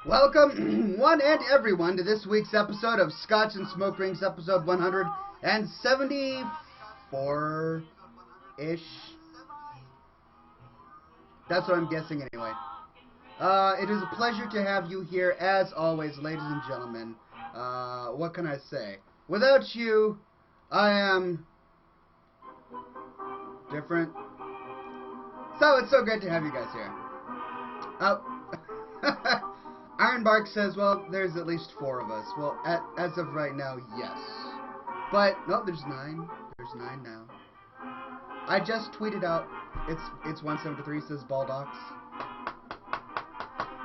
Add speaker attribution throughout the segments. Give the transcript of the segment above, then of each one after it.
Speaker 1: Welcome, one and everyone, to this week's episode of Scotch and Smoke Rings, episode 174-ish. That's what I'm guessing anyway. It is a pleasure to have you here, as always, ladies and gentlemen. What can I say? Without you, I am different. So, it's so great to have you guys here. Ironbark says, well, there's at least 4 of us. Well, as of right now, yes. But, no, there's 9. There's 9 now. I just tweeted out, it's 173, says Baldox.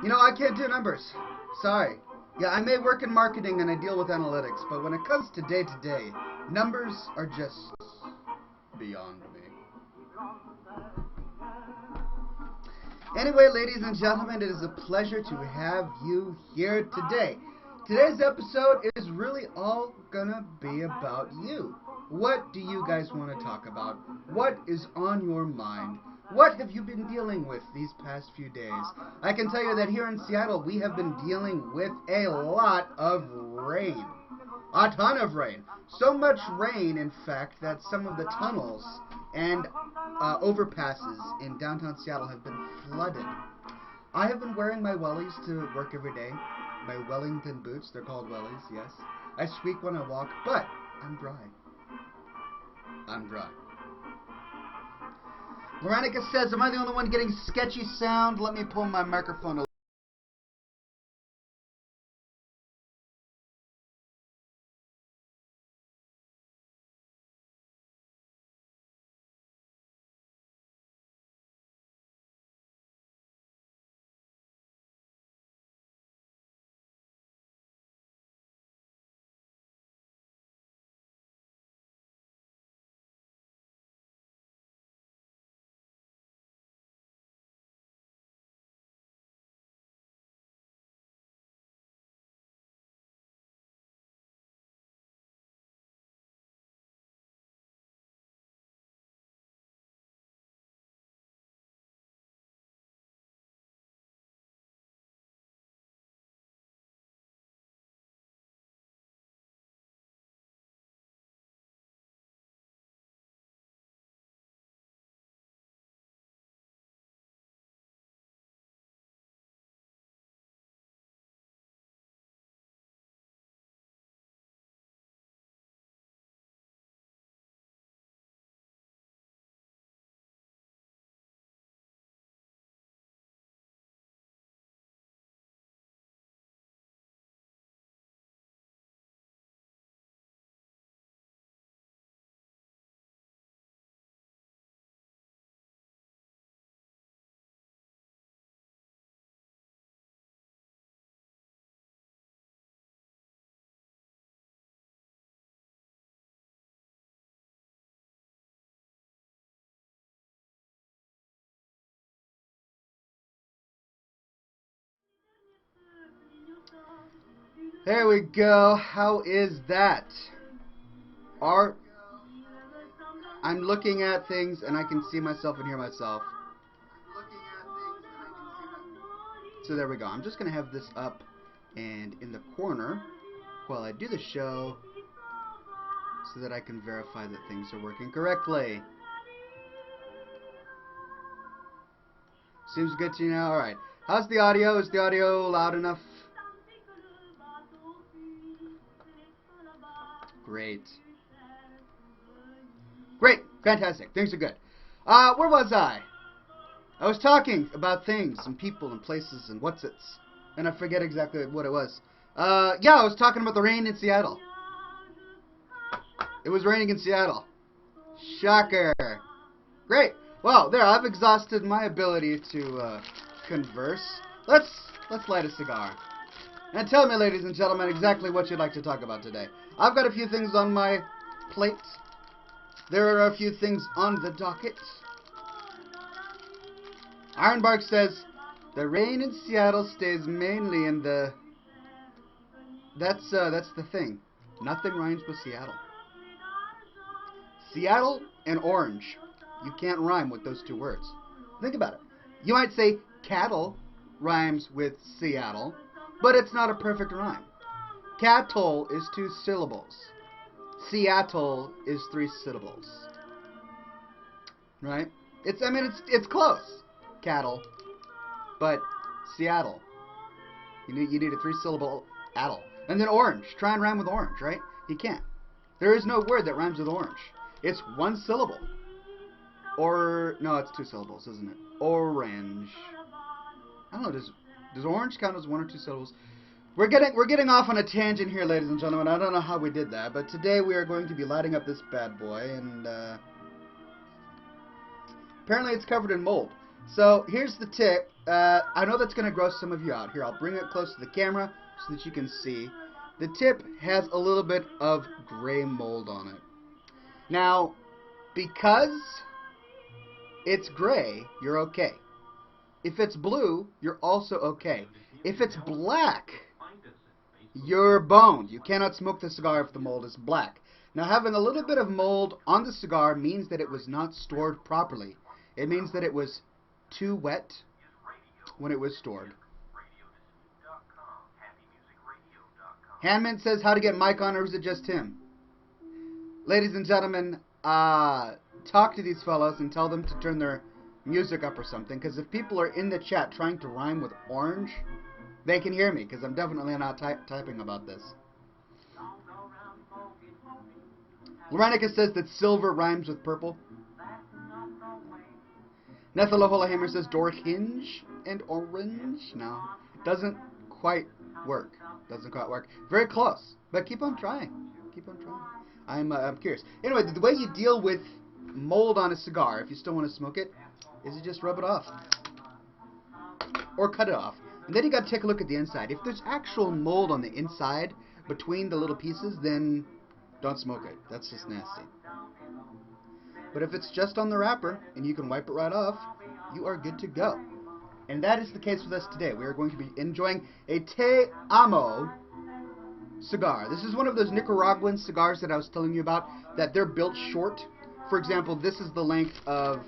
Speaker 1: You know, I can't do numbers. Sorry. Yeah, I may work in marketing and I deal with analytics, but when it comes to day-to-day, numbers are just beyond me. Anyway, ladies and gentlemen, it is a pleasure to have you here today. Today's episode is really all gonna be about you. What do you guys want to talk about? What is on your mind? What have you been dealing with these past few days? I can tell you that here in Seattle, we have been dealing with a lot of rain. A ton of rain. So much rain, in fact, that some of the tunnels and overpasses in downtown Seattle have been flooded. I have been wearing my wellies to work every day. My Wellington boots, they're called wellies, yes. I squeak when I walk, but I'm dry. I'm dry. Veronica says, am I the only one getting sketchy sound? Let me pull my microphone a little. There we go. How is that? I'm looking at things and I can see myself and hear myself. So there we go. I'm just going to have this up and in the corner while I do the show so that I can verify that things are working correctly. Seems good to you now? Alright. How's the audio? Is the audio loud enough? Great. Great. Fantastic. Things are good. Where was I? I was talking about things and people and places and what's-its. And I forget exactly what it was. Yeah, I was talking about the rain in Seattle. It was raining in Seattle. Shocker. Great. Well, there, I've exhausted my ability to converse. Let's light a cigar. And tell me, ladies and gentlemen, exactly what you'd like to talk about today. I've got a few things on my plate. There are a few things on the docket. Ironbark says, the rain in Seattle stays mainly in the... That's the thing. Nothing rhymes with Seattle. Seattle and orange. You can't rhyme with those 2 words. Think about it. You might say cattle rhymes with Seattle, but it's not a perfect rhyme. Cattle is 2 syllables. Seattle is 3 syllables. Right? It's close. Cattle, but Seattle. You need a 3-syllable addle. And then orange. Try and rhyme with orange, right? You can't. There is no word that rhymes with orange. It's 1 syllable. Or no, it's 2 syllables, isn't it? Orange. I don't know. Does orange count as 1 or 2 syllables? We're getting off on a tangent here, ladies and gentlemen. I don't know how we did that, but today we are going to be lighting up this bad boy, and apparently it's covered in mold. So here's the tip. I know that's going to gross some of you out. Here, I'll bring it close to the camera so that you can see. The tip has a little bit of gray mold on it. Now, because it's gray, you're okay. If it's blue, you're also okay. If it's black, you're boned. You cannot smoke the cigar if the mold is black. Now, having a little bit of mold on the cigar means that it was not stored properly. It means that it was too wet when it was stored. Handman says, how to get Mike on, or is it just him? Ladies and gentlemen, talk to these fellows and tell them to turn their music up or something, because if people are in the chat trying to rhyme with orange, they can hear me, because I'm definitely not typing about this. Lorenica says that silver rhymes with purple. Nethalohola says door hinge and orange. No, it doesn't quite work. Doesn't quite work. Very close, but keep on trying. Keep on trying. I'm curious. Anyway, the way you deal with mold on a cigar, if you still want to smoke it, is you just rub it off. Or cut it off. And then you got to take a look at the inside. If there's actual mold on the inside, between the little pieces, then don't smoke it. That's just nasty. But if it's just on the wrapper, and you can wipe it right off, you are good to go. And that is the case with us today. We are going to be enjoying a Te Amo cigar. This is one of those Nicaraguan cigars that I was telling you about, that they're built short. For example, this is the length of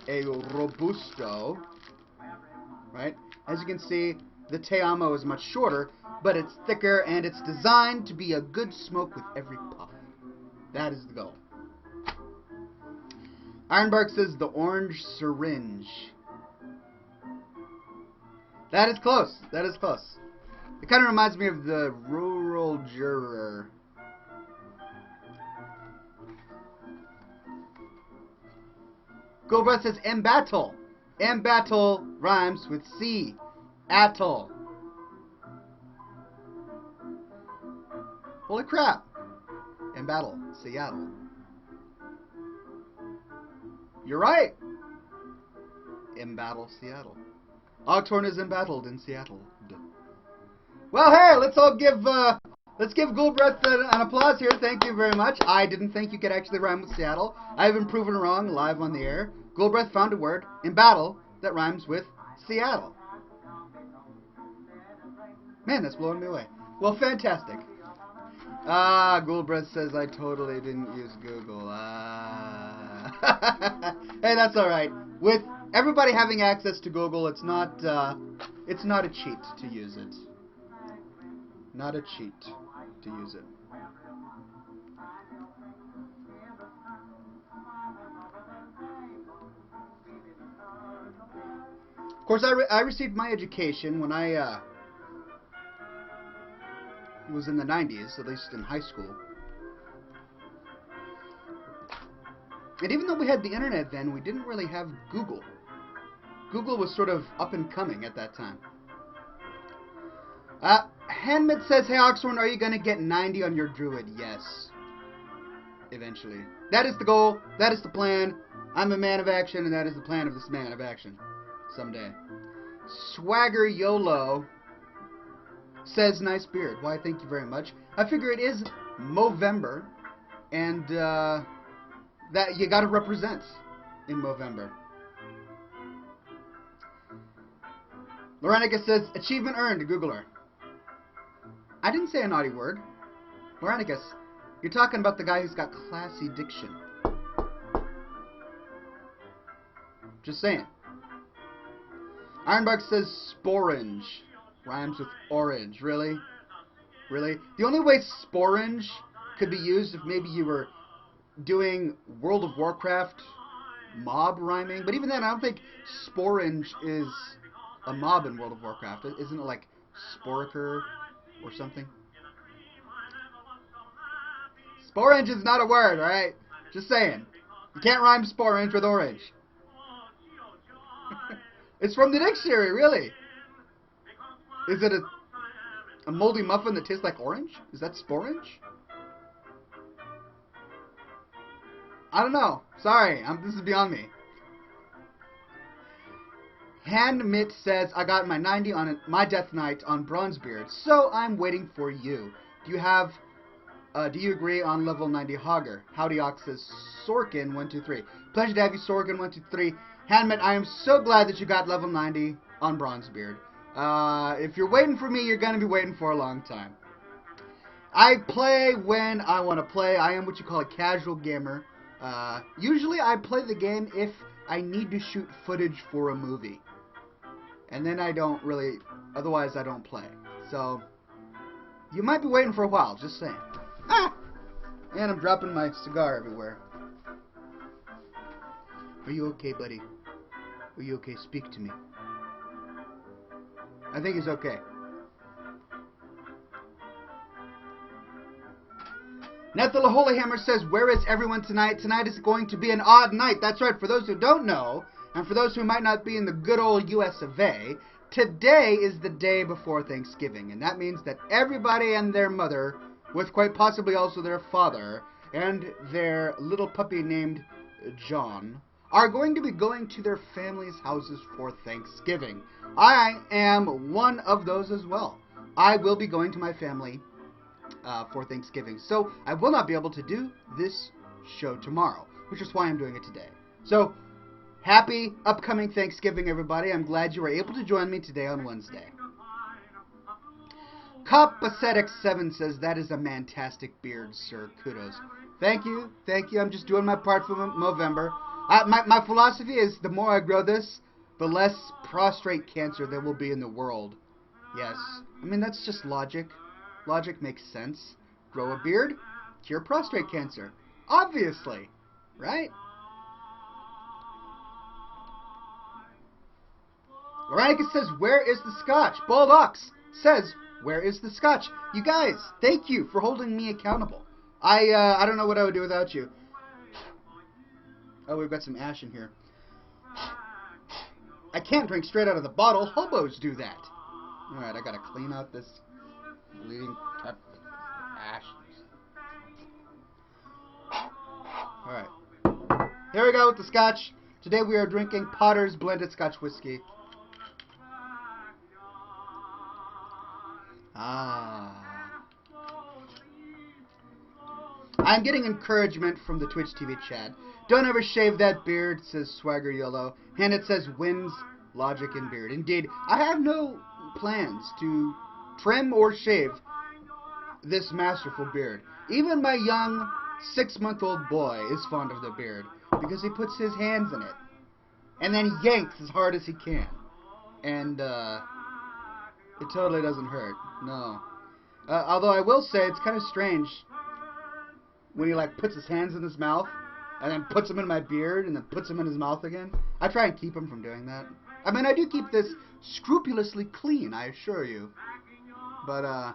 Speaker 1: a Robusto, right? As you can see, the Te Amo is much shorter, but it's thicker, and it's designed to be a good smoke with every puff. That is the goal. Ironbark says the orange syringe. That is close. That is close. It kind of reminds me of the rural juror. Goldbreath says embattle. Embattle rhymes with sea. Atoll. Holy crap. Embattle. Seattle. You're right. Embattle Seattle. Oxhorn is embattled in Seattle. Well, hey, let's give Goldbreath an applause here. Thank you very much. I didn't think you could actually rhyme with Seattle. I have been proven wrong live on the air. Goldbreath found a word in battle that rhymes with Seattle. Man, that's blowing me away. Well, fantastic. Goldbreath says I totally didn't use Google. Hey, that's all right. With everybody having access to Google, it's not a cheat to use it. Not a cheat to use it. Of course, I received my education when I was in the 90s, at least in high school. And even though we had the internet then, we didn't really have Google. Google was sort of up and coming at that time. Hanmid says, hey Oxhorn, are you going to get 90 on your Druid? Yes. Eventually. That is the goal. That is the plan. I'm a man of action, and that is the plan of this man of action. Someday. Swagger YOLO says, nice beard. Why, thank you very much. I figure it is Movember, and that you got to represent in Movember. Lorenica says, achievement earned, Googler. I didn't say a naughty word. Lorenicus, you're talking about the guy who's got classy diction. Just saying. Ironbark says sporange. Rhymes with orange. Really? Really? The only way sporange could be used if maybe you were doing World of Warcraft mob rhyming. But even then, I don't think sporange is a mob in World of Warcraft. Isn't it like Sporiker or something? Sporange is not a word, alright? Just saying. You can't rhyme sporange with orange. It's from the dictionary, really. Is it a moldy muffin that tastes like orange? Is that sporange? I don't know. Sorry, this is beyond me. Handmit says, I got my 90 on my death knight on Bronzebeard, so I'm waiting for you. Do you agree on level 90 Hogger? Howdy Ox says, Sorkin 123. Pleasure to have you, Sorkin 123. Handmit, I am so glad that you got level 90 on Bronzebeard. If you're waiting for me, you're going to be waiting for a long time. I play when I want to play. I am what you call a casual gamer. Usually I play the game if I need to shoot footage for a movie. And then I don't really, otherwise I don't play. So, you might be waiting for a while, just saying. Ah! And I'm dropping my cigar everywhere. Are you okay, buddy? Are you okay? Speak to me. I think he's okay. Nethel Holyhammer says, where is everyone tonight? Tonight is going to be an odd night. That's right, for those who don't know, and for those who might not be in the good old US of A, today is the day before Thanksgiving, and that means that everybody and their mother, with quite possibly also their father, and their little puppy named John, are going to be going to their families' houses for Thanksgiving. I am one of those as well. I will be going to my family for Thanksgiving, so I will not be able to do this show tomorrow, which is why I'm doing it today. So, happy upcoming Thanksgiving, everybody. I'm glad you were able to join me today on Wednesday. Copacetic7 says, that is a fantastic beard, sir. Kudos. Thank you. Thank you. I'm just doing my part for Movember. My philosophy is the more I grow this, the less prostate cancer there will be in the world. Yes. I mean, that's just logic. Logic makes sense. Grow a beard, cure prostate cancer. Obviously. Right? Veronica says, where is the Scotch? Bald Ox says, where is the Scotch? You guys, thank you for holding me accountable. I don't know what I would do without you. Oh, we've got some ash in here. I can't drink straight out of the bottle. Hobos do that. Alright, I gotta clean out this bleeding tap ash. Alright. Here we go with the Scotch. Today we are drinking Potter's Blended Scotch Whiskey. I'm getting encouragement from the Twitch TV chat. Don't ever shave that beard, says Swagger Yellow. And it says wins, logic, and beard. Indeed, I have no plans to trim or shave this masterful beard. Even my young 6-month-old boy is fond of the beard because he puts his hands in it and then yanks as hard as he can. And it totally doesn't hurt. No. Although I will say it's kind of strange when he like puts his hands in his mouth and then puts them in my beard and then puts them in his mouth again. I try and keep him from doing that. I mean, I do keep this scrupulously clean, I assure you. But, yeah.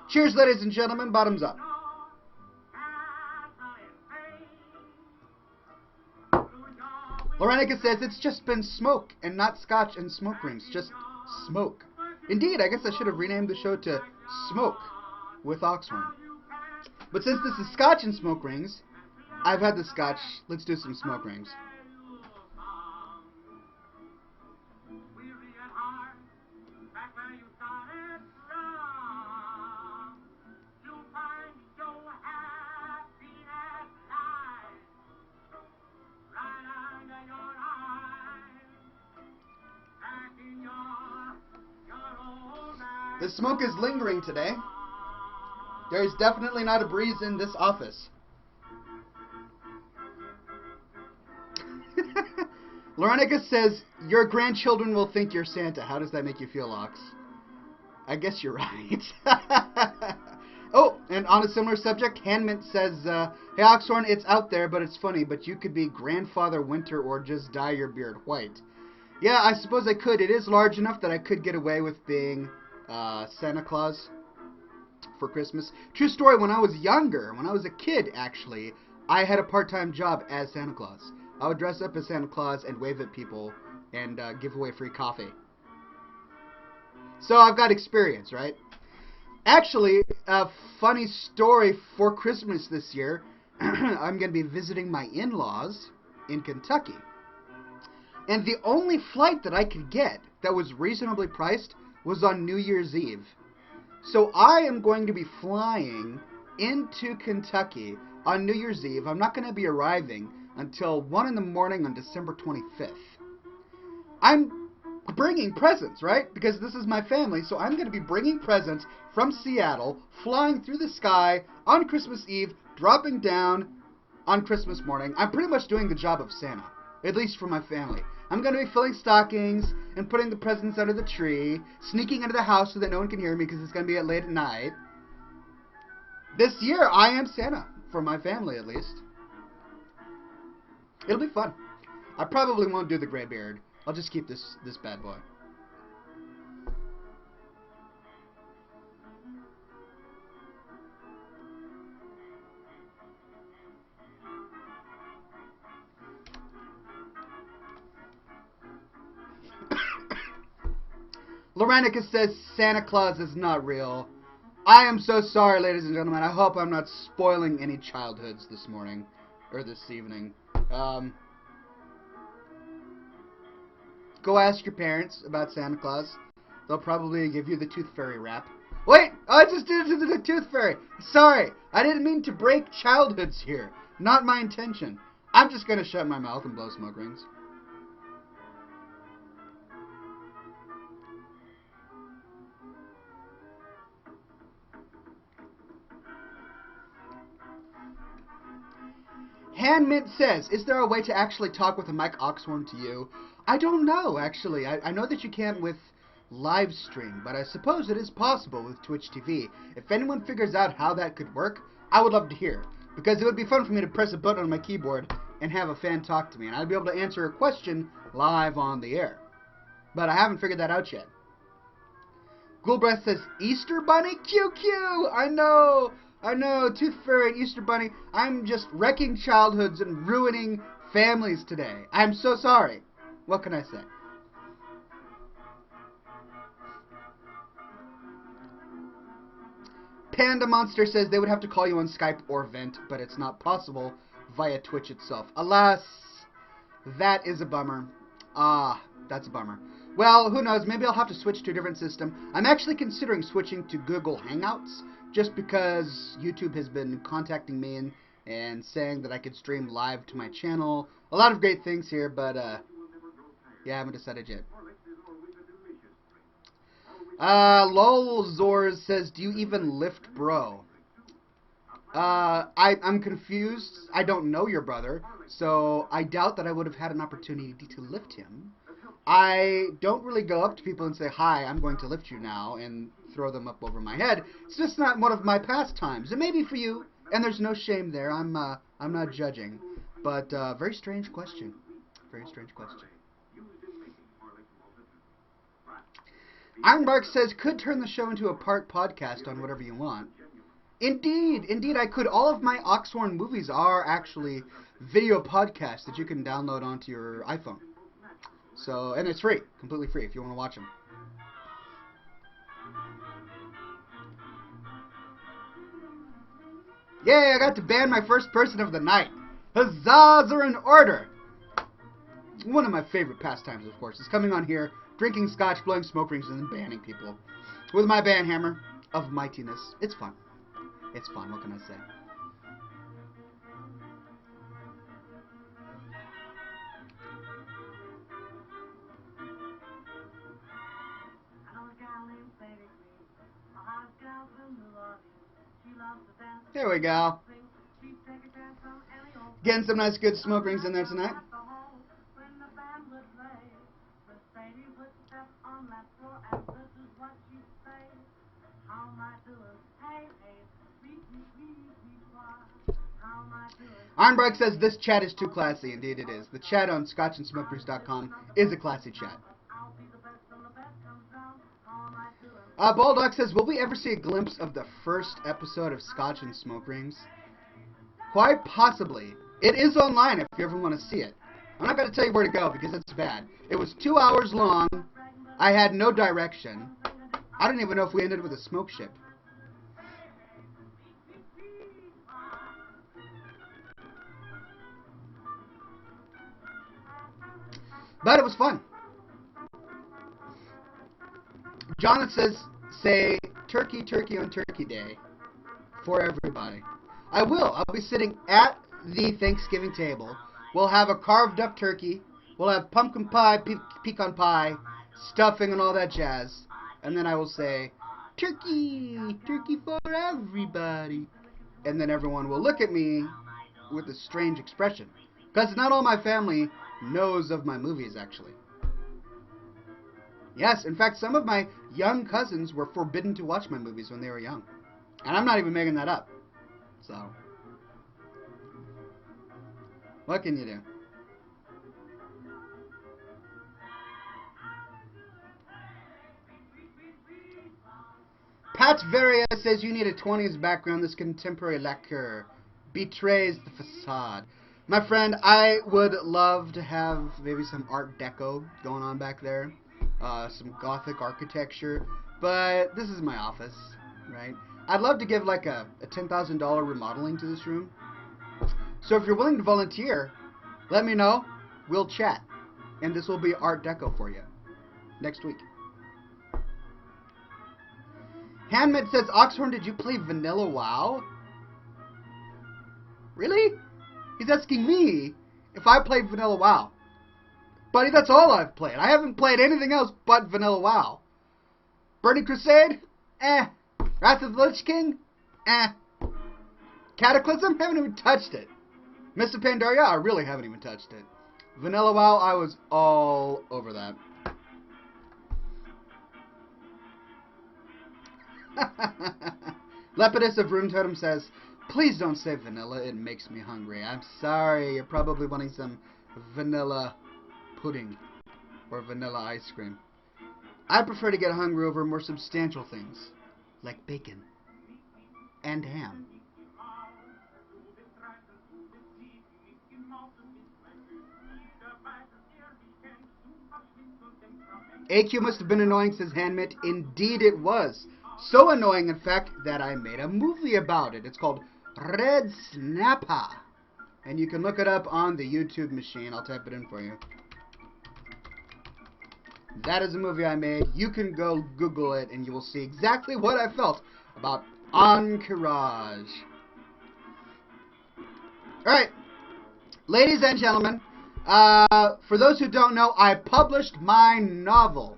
Speaker 1: Cheers, ladies and gentlemen. Bottoms up. Lorenica says, it's just been smoke and not Scotch and smoke rings. Just smoke. Indeed, I guess I should have renamed the show to Smoke with Oxhorn. But since this is Scotch and smoke rings, I've had the Scotch. Let's do some smoke rings. The smoke is lingering today. There is definitely not a breeze in this office. Laurenica says, your grandchildren will think you're Santa. How does that make you feel, Ox? I guess you're right. Oh, and on a similar subject, Hanmint says, hey, Oxhorn, it's out there, but it's funny, but you could be Grandfather Winter or just dye your beard white. Yeah, I suppose I could. It is large enough that I could get away with being Santa Claus for Christmas. True story, when I was younger, when I was a kid, actually, I had a part-time job as Santa Claus. I would dress up as Santa Claus and wave at people and give away free coffee. So I've got experience, right? Actually, a funny story for Christmas this year. I'm going to be visiting my in-laws in Kentucky. And the only flight that I could get that was reasonably priced was on New Year's Eve. So I am going to be flying into Kentucky on New Year's Eve. I'm not going to be arriving until 1 in the morning on December 25th. I'm bringing presents, right? Because this is my family, so I'm going to be bringing presents from Seattle, flying through the sky on Christmas Eve, dropping down on Christmas morning. I'm pretty much doing the job of Santa, at least for my family. I'm going to be filling stockings and putting the presents under the tree, sneaking into the house so that no one can hear me because it's going to be late at night. This year, I am Santa, for my family at least. It'll be fun. I probably won't do the gray beard. I'll just keep this bad boy. Lorenica says Santa Claus is not real. I am so sorry, ladies and gentlemen. I hope I'm not spoiling any childhoods this morning or this evening. Go ask your parents about Santa Claus. They'll probably give you the Tooth Fairy rap. Wait! I just did it to the Tooth Fairy! Sorry! I didn't mean to break childhoods here. Not my intention. I'm just gonna shut my mouth and blow smoke rings. Handmint says, is there a way to actually talk with a mic Oxhorn to you? I don't know, actually. I know that you can't with live stream, but I suppose it is possible with Twitch TV. If anyone figures out how that could work, I would love to hear. Because it would be fun for me to press a button on my keyboard and have a fan talk to me, and I'd be able to answer a question live on the air. But I haven't figured that out yet. Ghoulbreath says, Easter Bunny? QQ! I know! Tooth Fairy and Easter Bunny. I'm just wrecking childhoods and ruining families today. I'm so sorry. What can I say? Panda Monster says they would have to call you on Skype or Vent, but it's not possible via Twitch itself. Alas, that is a bummer. That's a bummer. Well, who knows? Maybe I'll have to switch to a different system. I'm actually considering switching to Google Hangouts, just because YouTube has been contacting me and saying that I could stream live to my channel. A lot of great things here, but yeah, I haven't decided yet. Lolzors says, do you even lift bro? I'm confused. I don't know your brother, so I doubt that I would have had an opportunity to lift him. I don't really go up to people and say, hi, I'm going to lift you now, and throw them up over my head. It's just not one of my pastimes. It may be for you, and there's no shame there. I'm not judging. But, very strange question. Very strange question. Ironbark says, could turn the show into a part podcast on whatever you want. Indeed I could. All of my Oxhorn movies are actually video podcasts that you can download onto your iPhone. So, and it's free, completely free if you want to watch them. Yay, I got to ban my first person of the night. Huzzahs are in order. One of my favorite pastimes, of course, is coming on here, drinking scotch, blowing smoke rings, and then banning people. With my ban hammer of mightiness. It's fun. It's fun, what can I say? There we go. Getting some nice good smoke rings in there tonight. Ironbark says this chat is too classy. Indeed it is. The chat on scotchandsmokers.com is a classy chat. Baldock says, will we ever see a glimpse of the first episode of Scotch and Smoke Rings? Quite possibly. It is online if you ever want to see it. I'm not going to tell you where to go because it's bad. It was 2 hours long. I had no direction. I don't even know if we ended with a smoke ship. But it was fun. Jonathan says, say turkey, turkey on Turkey Day for everybody. I will. I'll be sitting at the Thanksgiving table. We'll have a carved up turkey. We'll have pumpkin pie, pecan pie, stuffing and all that jazz. And then I will say, turkey, turkey for everybody. And then everyone will look at me with a strange expression. Because not all my family knows of my movies, actually. Yes, in fact, some of my young cousins were forbidden to watch my movies when they were young. And I'm not even making that up. So, what can you do? Pat Veria says you need a 20s background. This contemporary lacquer betrays the facade. My friend, I would love to have maybe some Art Deco going on back there. Some Gothic architecture. But this is my office, right? I'd love to give like a $10,000 remodeling to this room. So if you're willing to volunteer, let me know. We'll chat. And this will be Art Deco for you next week. Handmade says, Oxhorn, did you play Vanilla WoW? Really? He's asking me if I played Vanilla WoW. Buddy, that's all I've played. I haven't played anything else but Vanilla WoW. Burning Crusade? Eh. Wrath of the Lich King? Eh. Cataclysm? Haven't even touched it. Mr. Pandaria? I really haven't even touched it. Vanilla WoW, I was all over that. Lepidus of Rune Totem says, please don't say vanilla, it makes me hungry. I'm sorry, you're probably wanting some vanilla pudding or vanilla ice cream. I prefer to get hungry over more substantial things, like bacon and ham. AQ must have been annoying, says Handmit. Indeed it was. So annoying, in fact, that I made a movie about it. It's called Red Snapper. And you can look it up on the YouTube machine. I'll type it in for you. That is a movie I made. You can go Google it and you will see exactly what I felt about Encourage. Alright. Ladies and gentlemen, for those who don't know, I published my novel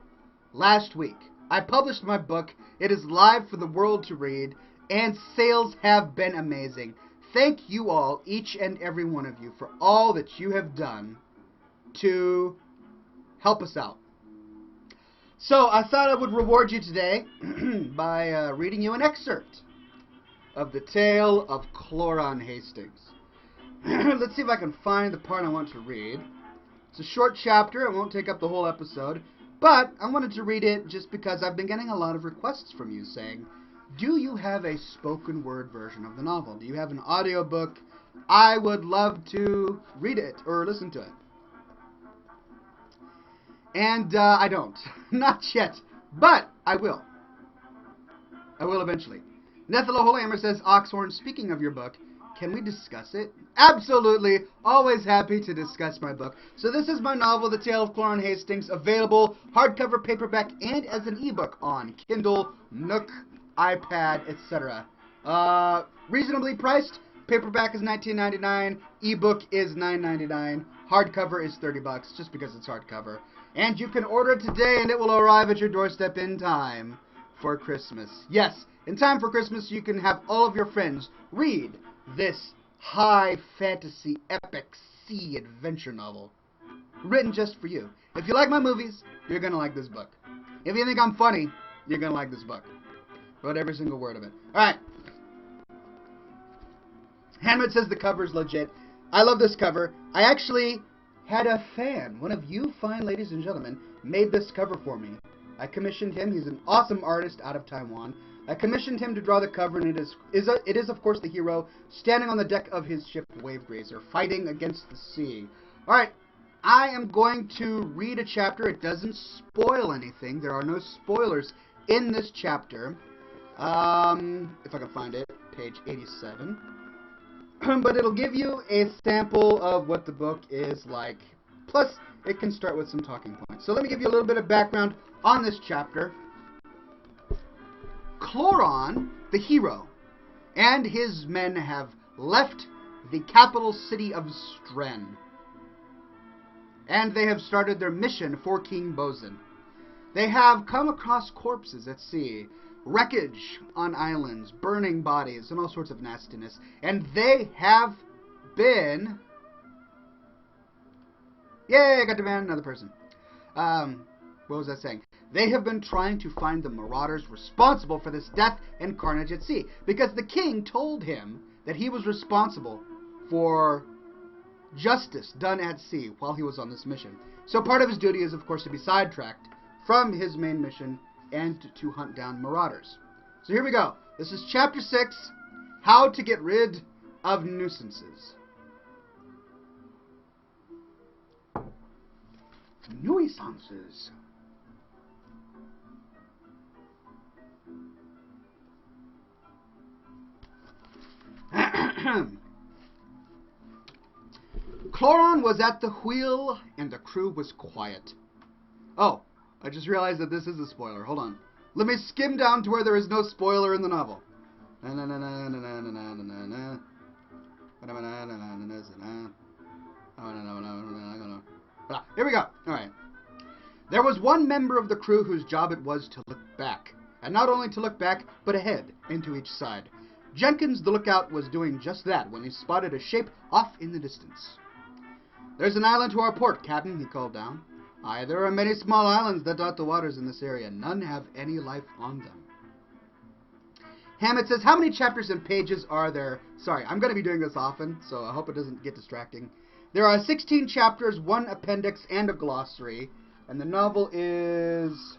Speaker 1: last week. I published my book. It is live for the world to read, and sales have been amazing. Thank you all, each and every one of you, for all that you have done to help us out. So I thought I would reward you today by reading you an excerpt of the tale of Cloran Hastings. Let's see if I can find the part I want to read. It's a short chapter. It won't take up the whole episode. But I wanted to read it just because I've been getting a lot of requests from you saying, do you have a spoken word version of the novel? Do you have an audiobook? I would love to read it or listen to it. And I don't. Not yet. But I will. I will eventually. Nethela Holyhammer says, Oxhorn, speaking of your book, can we discuss it? Absolutely. Always happy to discuss my book. So this is my novel, The Tale of Cloran Hastings, available hardcover, paperback, and as an ebook on Kindle, Nook, iPad, etc. Reasonably priced. Paperback is $19.99. Ebook is $9.99. Hardcover is $30, just because it's hardcover. And you can order it today, and it will arrive at your doorstep in time for Christmas. Yes, in time for Christmas, you can have all of your friends read this high fantasy epic sea adventure novel written just for you. If you like my movies, you're going to like this book. If you think I'm funny, you're going to like this book. Wrote every single word of it. Alright. Hammett says the cover's legit. I love this cover. I actually had a fan, one of you fine ladies and gentlemen, made this cover for me. I commissioned him. He's an awesome artist out of Taiwan. I commissioned him to draw the cover, and it is of course the hero standing on the deck of his ship Wavegrazer, fighting against the sea. Alright, I am going to read a chapter. It doesn't spoil anything. There are no spoilers in this chapter. If I can find it, page 87. But it'll give you a sample of what the book is like. Plus, it can start with some talking points. So let me give you a little bit of background on this chapter. Cloran, the hero, and his men have left the capital city of Stren. And they have started their mission for King Bozin. They have come across corpses at sea, wreckage on islands, burning bodies, and all sorts of nastiness. And they have been... Yay, I got to ban another person. What was I saying? They have been trying to find the marauders responsible for this death and carnage at sea, because the king told him that he was responsible for justice done at sea while he was on this mission. So part of his duty is, of course, to be sidetracked from his main mission and to hunt down marauders. So here we go. This is Chapter 6, How to Get Rid of Nuisances. Nuisances. Cloran was at the wheel, and the crew was quiet. Oh, I just realized that this is a spoiler. Hold on. Let me skim down to where there is no spoiler in the novel. Here we go. Alright. There was one member of the crew whose job it was to look back. And not only to look back, but ahead, into each side. Jenkins, the lookout, was doing just that when he spotted a shape off in the distance. "There's an island to our port, Captain," he called down. "Aye, there are many small islands that dot the waters in this area. None have any life on them." Hammett says, how many chapters and pages are there? Sorry, I'm going to be doing this often, so I hope it doesn't get distracting. There are 16 chapters, 1 appendix, and a glossary. And the novel is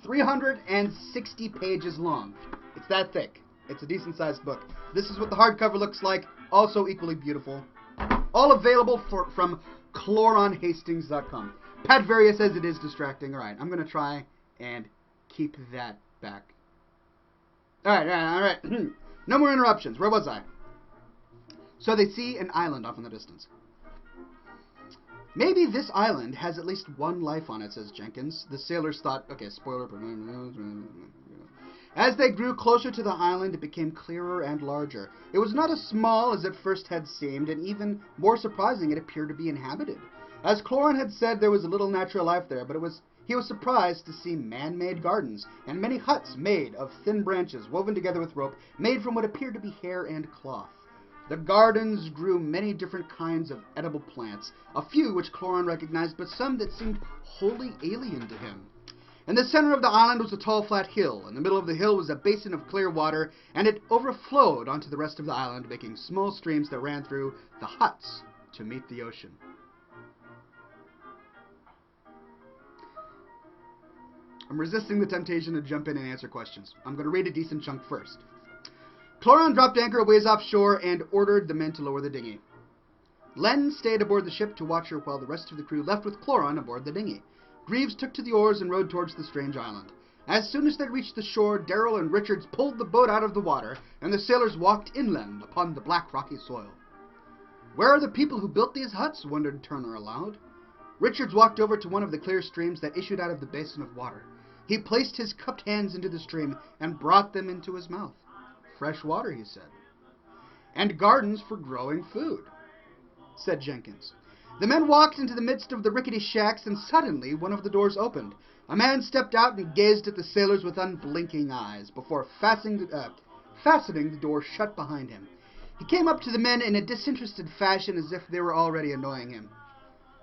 Speaker 1: 360 pages long. It's that thick. It's a decent-sized book. This is what the hardcover looks like. Also equally beautiful. All available from CloranHastings.com. Pat Varia says it is distracting. Alright, I'm going to try and keep that back. Alright. No more interruptions. Where was I? So they see an island off in the distance. "Maybe this island has at least one life on it," says Jenkins. The sailors thought, okay, spoiler. As they grew closer to the island, it became clearer and larger. It was not as small as it first had seemed, and even more surprising, it appeared to be inhabited. As Cloran had said, there was a little natural life there, but he was surprised to see man-made gardens, and many huts made of thin branches woven together with rope, made from what appeared to be hair and cloth. The gardens grew many different kinds of edible plants, a few which Cloran recognized, but some that seemed wholly alien to him. In the center of the island was a tall, flat hill. In the middle of the hill was a basin of clear water, and it overflowed onto the rest of the island, making small streams that ran through the huts to meet the ocean. I'm resisting the temptation to jump in and answer questions. I'm going to read a decent chunk first. Cloran dropped anchor a ways offshore and ordered the men to lower the dinghy. Len stayed aboard the ship to watch her while the rest of the crew left with Cloran aboard the dinghy. Greaves took to the oars and rowed towards the strange island. As soon as they reached the shore, Darrell and Richards pulled the boat out of the water, and the sailors walked inland upon the black rocky soil. "Where are the people who built these huts?" wondered Turner aloud. Richards walked over to one of the clear streams that issued out of the basin of water. He placed his cupped hands into the stream and brought them into his mouth. "Fresh water," he said. "And gardens for growing food," said Jenkins. The men walked into the midst of the rickety shacks, and suddenly one of the doors opened. A man stepped out and gazed at the sailors with unblinking eyes, before fastening the door shut behind him. He came up to the men in a disinterested fashion, as if they were already annoying him.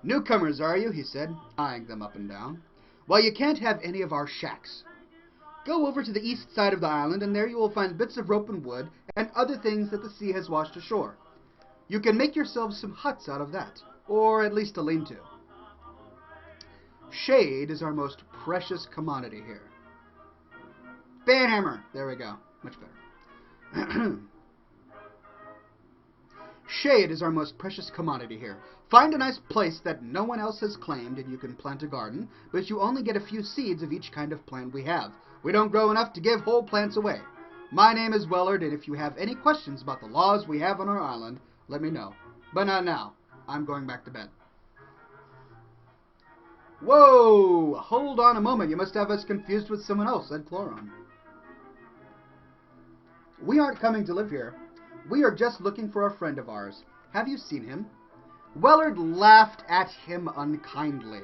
Speaker 1: "Newcomers, are you?" he said, eyeing them up and down. "Well, you can't have any of our shacks." Go over to the east side of the island, and there you will find bits of rope and wood and other things that the sea has washed ashore. You can make yourselves some huts out of that, or at least a lean-to. Shade is our most precious commodity here. Banhammer! There we go. Much better. Shade is our most precious commodity here. Find a nice place that no one else has claimed, and you can plant a garden, but you only get a few seeds of each kind of plant we have. We don't grow enough to give whole plants away. My name is Wellard, and if you have any questions about the laws we have on our island, let me know. But not now. I'm going back to bed. Whoa! Hold on a moment. You must have us confused with someone else, said Cloran. We aren't coming to live here. We are just looking for a friend of ours. Have you seen him? Wellard laughed at him unkindly.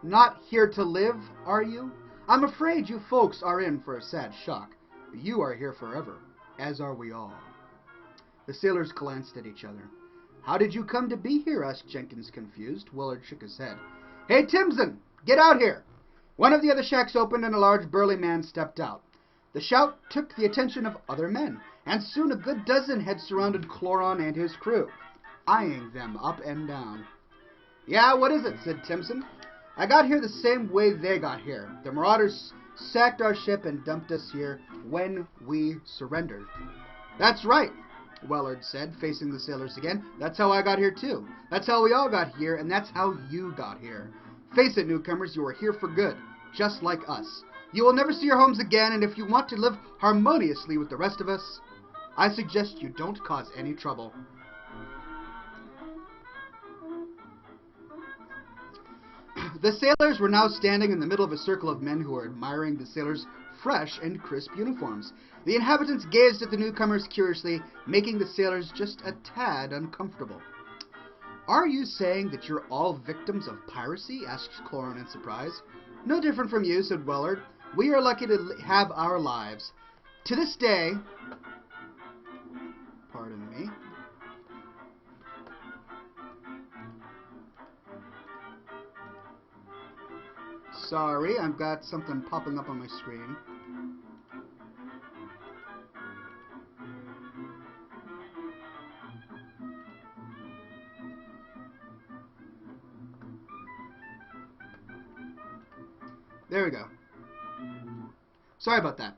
Speaker 1: Not here to live, are you? I'm afraid you folks are in for a sad shock. You are here forever, as are we all. The sailors glanced at each other. How did you come to be here? Asked Jenkins, confused. Wellard shook his head. Hey, Timson! Get out here! One of the other shacks opened and a large burly man stepped out. The shout took the attention of other men, and soon a good dozen had surrounded Cloran and his crew, eyeing them up and down. Yeah, what is it? Said Timson. I got here the same way they got here. The marauders sacked our ship and dumped us here when we surrendered. That's right, Wellard said, facing the sailors again. That's how I got here too. That's how we all got here, and that's how you got here. Face it, newcomers, you are here for good, just like us. You will never see your homes again, and if you want to live harmoniously with the rest of us, I suggest you don't cause any trouble. The sailors were now standing in the middle of a circle of men who were admiring the sailors' fresh and crisp uniforms. The inhabitants gazed at the newcomers curiously, making the sailors just a tad uncomfortable. Are you saying that you're all victims of piracy? Asked Cloran in surprise. No different from you, said Wellard. We are lucky to have our lives. To this day... Pardon me. Sorry, I've got something popping up on my screen. There we go. Sorry about that.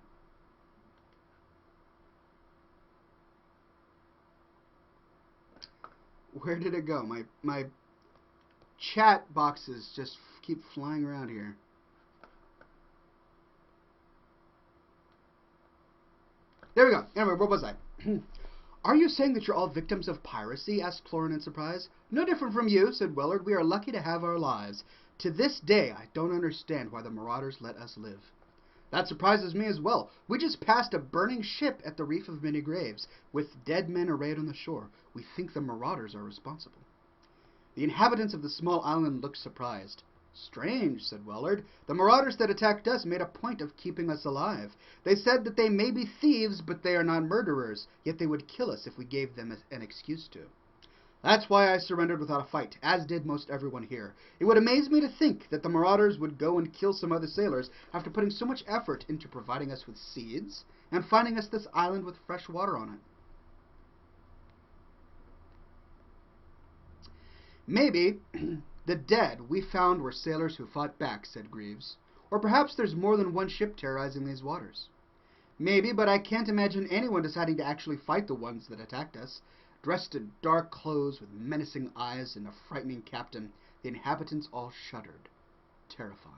Speaker 1: Where did it go? My chat boxes just keep flying around here. There we go. Anyway, where was I? Are you saying that you're all victims of piracy? Asked Cloran in surprise. No different from you, said Wellard. We are lucky to have our lives. To this day, I don't understand why the marauders let us live. That surprises me as well. We just passed a burning ship at the Reef of Many Graves, with dead men arrayed on the shore. We think the marauders are responsible. The inhabitants of the small island looked surprised. Strange, said Wellard. The marauders that attacked us made a point of keeping us alive. They said that they may be thieves, but they are not murderers, yet they would kill us if we gave them an excuse to. That's why I surrendered without a fight, as did most everyone here. It would amaze me to think that the marauders would go and kill some other sailors after putting so much effort into providing us with seeds and finding us this island with fresh water on it. Maybe the dead we found were sailors who fought back, said Greaves. Or perhaps there's more than one ship terrorizing these waters. Maybe, but I can't imagine anyone deciding to actually fight the ones that attacked us. Dressed in dark clothes with menacing eyes and a frightening captain, the inhabitants all shuddered, terrifying.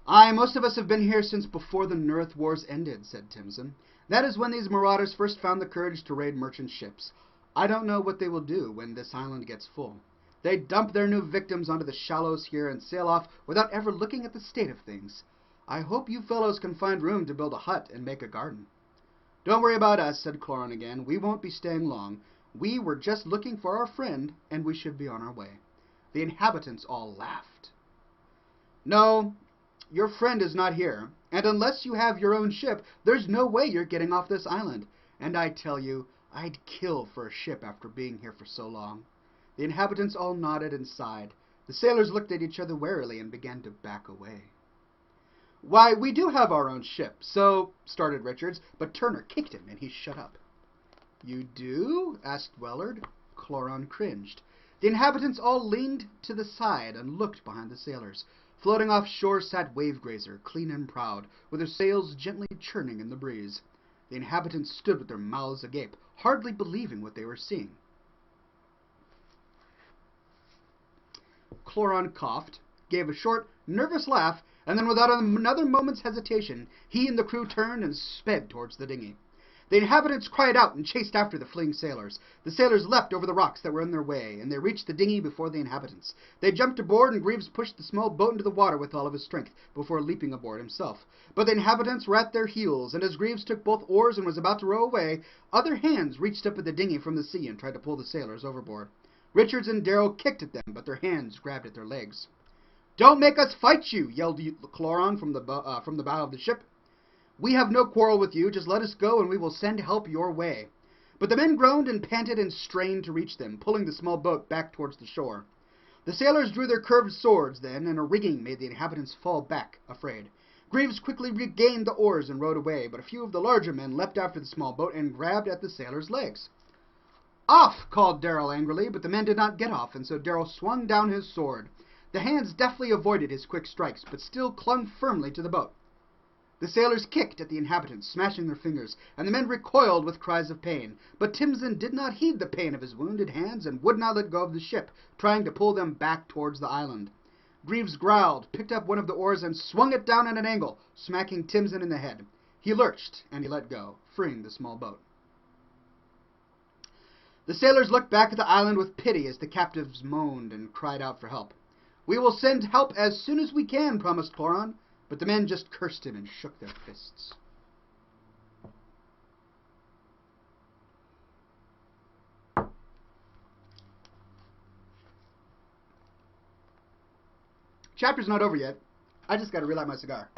Speaker 1: Aye, most of us have been here since before the North Wars ended, said Timson. That is when these marauders first found the courage to raid merchant ships. I don't know what they will do when this island gets full. They dump their new victims onto the shallows here and sail off without ever looking at the state of things. I hope you fellows can find room to build a hut and make a garden. Don't worry about us, said Cloran again. We won't be staying long. We were just looking for our friend, and we should be on our way. The inhabitants all laughed. No, your friend is not here, and unless you have your own ship, there's no way you're getting off this island. And I tell you, I'd kill for a ship after being here for so long." The inhabitants all nodded and sighed. The sailors looked at each other warily and began to back away. "Why, we do have our own ship, so," started Richards, but Turner kicked him and he shut up. "You do?" asked Wellard. Cloran cringed. The inhabitants all leaned to the side and looked behind the sailors. Floating offshore sat Wavegrazer, clean and proud, with her sails gently churning in the breeze. The inhabitants stood with their mouths agape, hardly believing what they were seeing. Cloran coughed, gave a short, nervous laugh, and then without another moment's hesitation, he and the crew turned and sped towards the dinghy. The inhabitants cried out and chased after the fleeing sailors. The sailors leapt over the rocks that were in their way, and they reached the dinghy before the inhabitants. They jumped aboard, and Greaves pushed the small boat into the water with all of his strength, before leaping aboard himself. But the inhabitants were at their heels, and as Greaves took both oars and was about to row away, other hands reached up at the dinghy from the sea and tried to pull the sailors overboard. Richards and Darrow kicked at them, but their hands grabbed at their legs. "Don't make us fight you!" yelled Cloran from the bow of the ship. "We have no quarrel with you. Just let us go, and we will send help your way." But the men groaned and panted and strained to reach them, pulling the small boat back towards the shore. The sailors drew their curved swords then, and a rigging made the inhabitants fall back, afraid. Greaves quickly regained the oars and rowed away, but a few of the larger men leapt after the small boat and grabbed at the sailors' legs. "Off!" called Darrow angrily, but the men did not get off, and so Darrow swung down his sword. The hands deftly avoided his quick strikes, but still clung firmly to the boat. The sailors kicked at the inhabitants, smashing their fingers, and the men recoiled with cries of pain. But Timson did not heed the pain of his wounded hands and would not let go of the ship, trying to pull them back towards the island. Greaves growled, picked up one of the oars, and swung it down at an angle, smacking Timson in the head. He lurched, and he let go, freeing the small boat. The sailors looked back at the island with pity as the captives moaned and cried out for help. "We will send help as soon as we can," promised Cloran, but the men just cursed him and shook their fists. Chapter's not over yet. I just got to relight my cigar.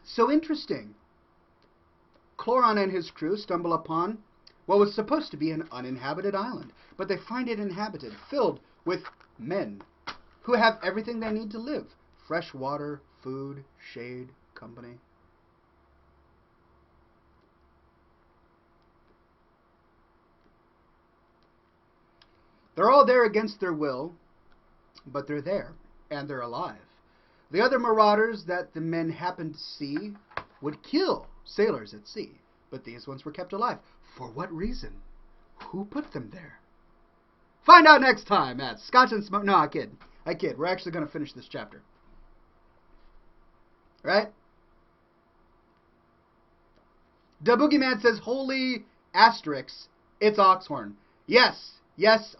Speaker 1: So interesting. Cloran and his crew stumble upon what was supposed to be an uninhabited island, but they find it inhabited, filled with men who have everything they need to live. Fresh water, food, shade, company. They're all there against their will, but they're there, and they're alive. The other marauders that the men happened to see would kill sailors at sea, but these ones were kept alive. For what reason? Who put them there? Find out next time at Scotch and Smoke. No, I kid. We're actually going to finish this chapter. Right? The Boogeyman says, "Holy asterisks, it's Oxhorn." Yes,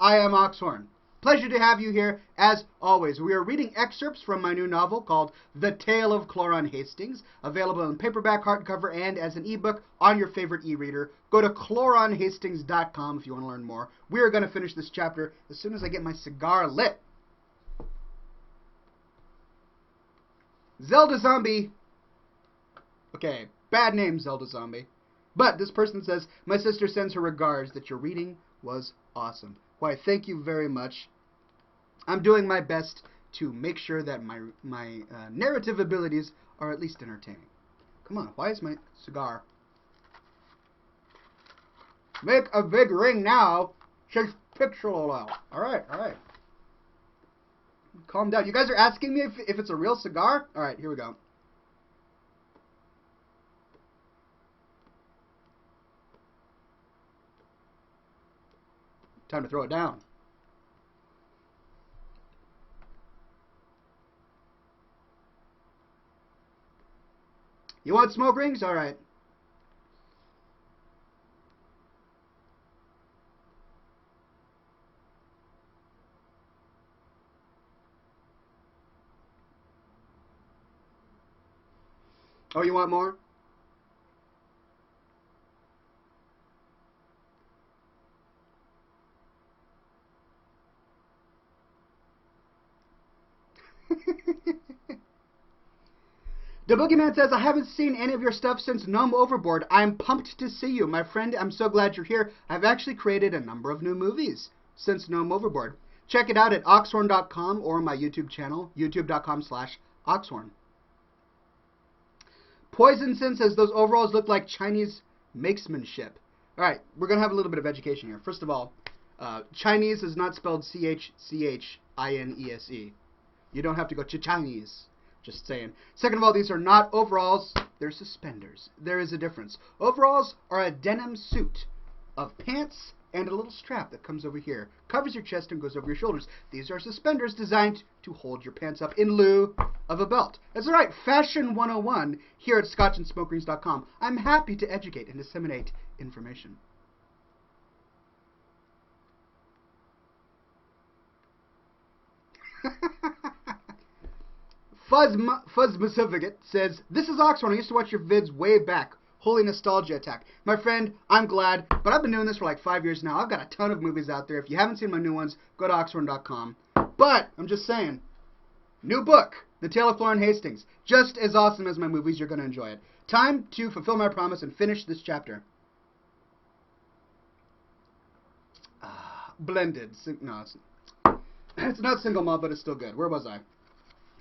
Speaker 1: I am Oxhorn. Pleasure to have you here, as always. We are reading excerpts from my new novel called The Tale of Cloran Hastings, available in paperback, hardcover, and as an ebook on your favorite e-reader. Go to cloranhastings.com if you want to learn more. We are going to finish this chapter as soon as I get my cigar lit. Zelda Zombie. Okay, bad name, Zelda Zombie. But this person says, "My sister sends her regards, that your reading was awesome." Why, thank you very much. I'm doing my best to make sure that my narrative abilities are at least entertaining. Come on, why is my cigar? Make a big ring now, says Pixel. Alright. Calm down. You guys are asking me if it's a real cigar? Alright, here we go. Time to throw it down. You want smoke rings? Alright. Oh, you want more? The Boogeyman says, I haven't seen any of your stuff since Gnome Overboard. I'm pumped to see you. My friend, I'm so glad you're here. I've actually created a number of new movies since Gnome Overboard. Check it out at oxhorn.com or my YouTube channel, youtube.com/oxhorn. Poison Sin says, those overalls look like Chinese makesmanship. All right, we're going to have a little bit of education here. First of all, Chinese is not spelled Chinese. You don't have to go to Chinese. Just saying. Second of all, these are not overalls. They're suspenders. There is a difference. Overalls are a denim suit of pants and a little strap that comes over here. Covers your chest and goes over your shoulders. These are suspenders designed to hold your pants up in lieu of a belt. That's right. Fashion 101 here at scotchandsmokerings.com. I'm happy to educate and disseminate information. Fuzz Pacific says, this is Oxhorn. I used to watch your vids way back. Holy nostalgia attack. My friend, I'm glad, but I've been doing this for like 5 years now. I've got a ton of movies out there. If you haven't seen my new ones, go to oxhorn.com. But, I'm just saying, new book, The Tale of Cloran Hastings. Just as awesome as my movies, you're going to enjoy it. Time to fulfill my promise and finish this chapter. Blended. No, it's not single malt, but it's still good. Where was I?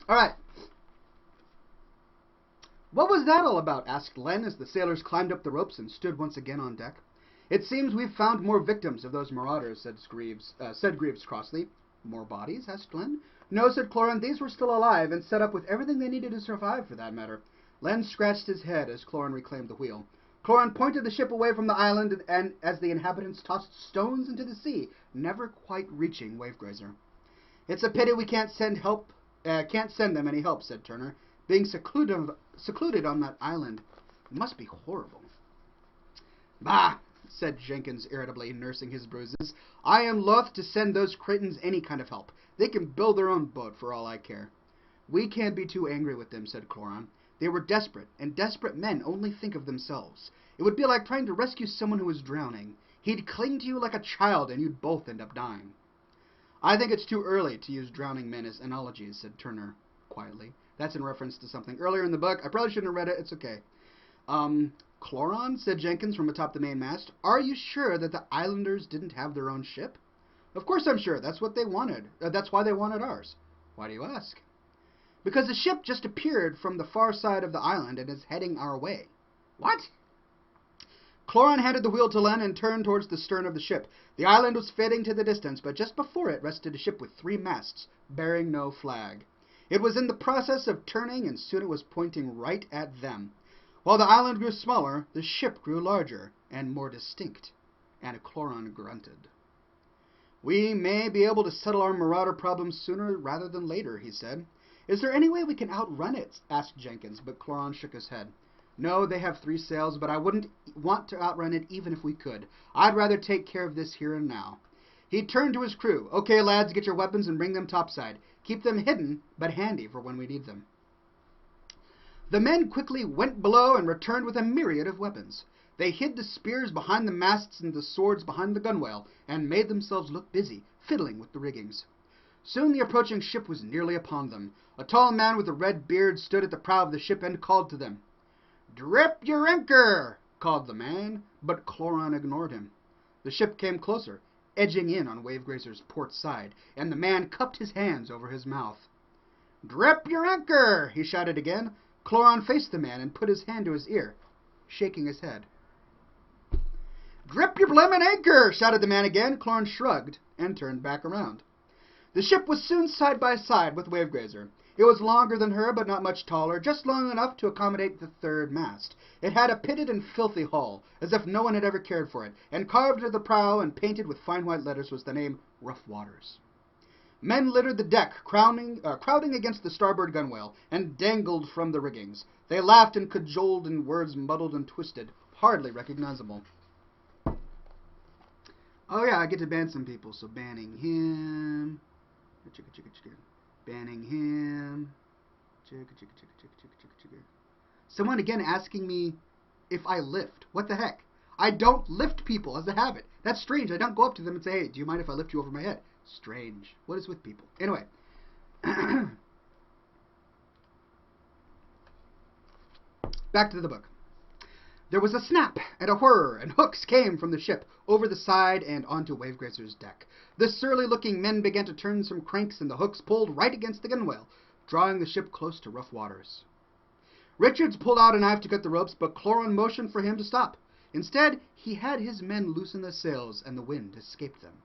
Speaker 1: Alright. What was that all about? Asked Len as the sailors climbed up the ropes and stood once again on deck. It seems we've found more victims of those marauders, said Greaves crossly. More bodies? Asked Len. No, said Cloran. These were still alive and set up with everything they needed to survive, for that matter. Len scratched his head as Cloran reclaimed the wheel. Cloran pointed the ship away from the island and as the inhabitants tossed stones into the sea, never quite reaching Wavegrazer. It's a pity we can't send them any help, said Turner. Being secluded on that island must be horrible. Bah, said Jenkins irritably, nursing his bruises. I am loath to send those cretins any kind of help. They can build their own boat for all I care. We can't be too angry with them, said Cloran. They were desperate, and desperate men only think of themselves. It would be like trying to rescue someone who was drowning. He'd cling to you like a child, and you'd both end up dying. I think it's too early to use drowning men as analogies, said Turner quietly. That's in reference to something earlier in the book. I probably shouldn't have read it. It's okay. Cloran, said Jenkins from atop the mainmast. Are you sure that the islanders didn't have their own ship? Of course I'm sure. That's what they wanted. That's why they wanted ours. Why do you ask? Because the ship just appeared from the far side of the island and is heading our way. What? Cloran handed the wheel to Len and turned towards the stern of the ship. The island was fading to the distance, but just before it rested a ship with 3 masts, bearing no flag. It was in the process of turning, and soon it was pointing right at them. While the island grew smaller, the ship grew larger and more distinct, and Cloran grunted. We may be able to settle our marauder problem sooner rather than later, he said. Is there any way we can outrun it? Asked Jenkins, but Cloran shook his head. No, they have 3 sails, but I wouldn't want to outrun it even if we could. I'd rather take care of this here and now. He turned to his crew. Okay, lads, get your weapons and bring them topside. Keep them hidden, but handy for when we need them. The men quickly went below and returned with a myriad of weapons. They hid the spears behind the masts and the swords behind the gunwale, and made themselves look busy, fiddling with the riggings. Soon the approaching ship was nearly upon them. A tall man with a red beard stood at the prow of the ship and called to them. "Drip your anchor!" called the man, but Cloran ignored him. The ship came closer, edging in on Wavegrazer's port side, and the man cupped his hands over his mouth. "Drip your anchor!" he shouted again. Cloran faced the man and put his hand to his ear, shaking his head. "Drip your blimmin' anchor!" shouted the man again. Cloran shrugged and turned back around. The ship was soon side by side with Wavegrazer. It was longer than her, but not much taller, just long enough to accommodate the 3rd mast. It had a pitted and filthy hull, as if no one had ever cared for it, and carved into the prow and painted with fine white letters was the name Rough Waters. Men littered the deck, crowding against the starboard gunwale, and dangled from the riggings. They laughed and cajoled in words muddled and twisted, hardly recognizable. Oh yeah, I get to ban some people, so banning him. Banning him. Someone again asking me if I lift. What the heck? I don't lift people as a habit. That's strange. I don't go up to them and say, hey, do you mind if I lift you over my head? Strange. What is with people? Anyway.
Speaker 2: back to the book. There was a snap and a whir, and hooks came from the ship, over the side and onto Wavegrazer's deck. The surly-looking men began to turn some cranks, and the hooks pulled right against the gunwale, drawing the ship close to rough waters. Richards pulled out a knife to cut the ropes, but Cloran motioned for him to stop. Instead, he had his men loosen the sails, and the wind escaped them.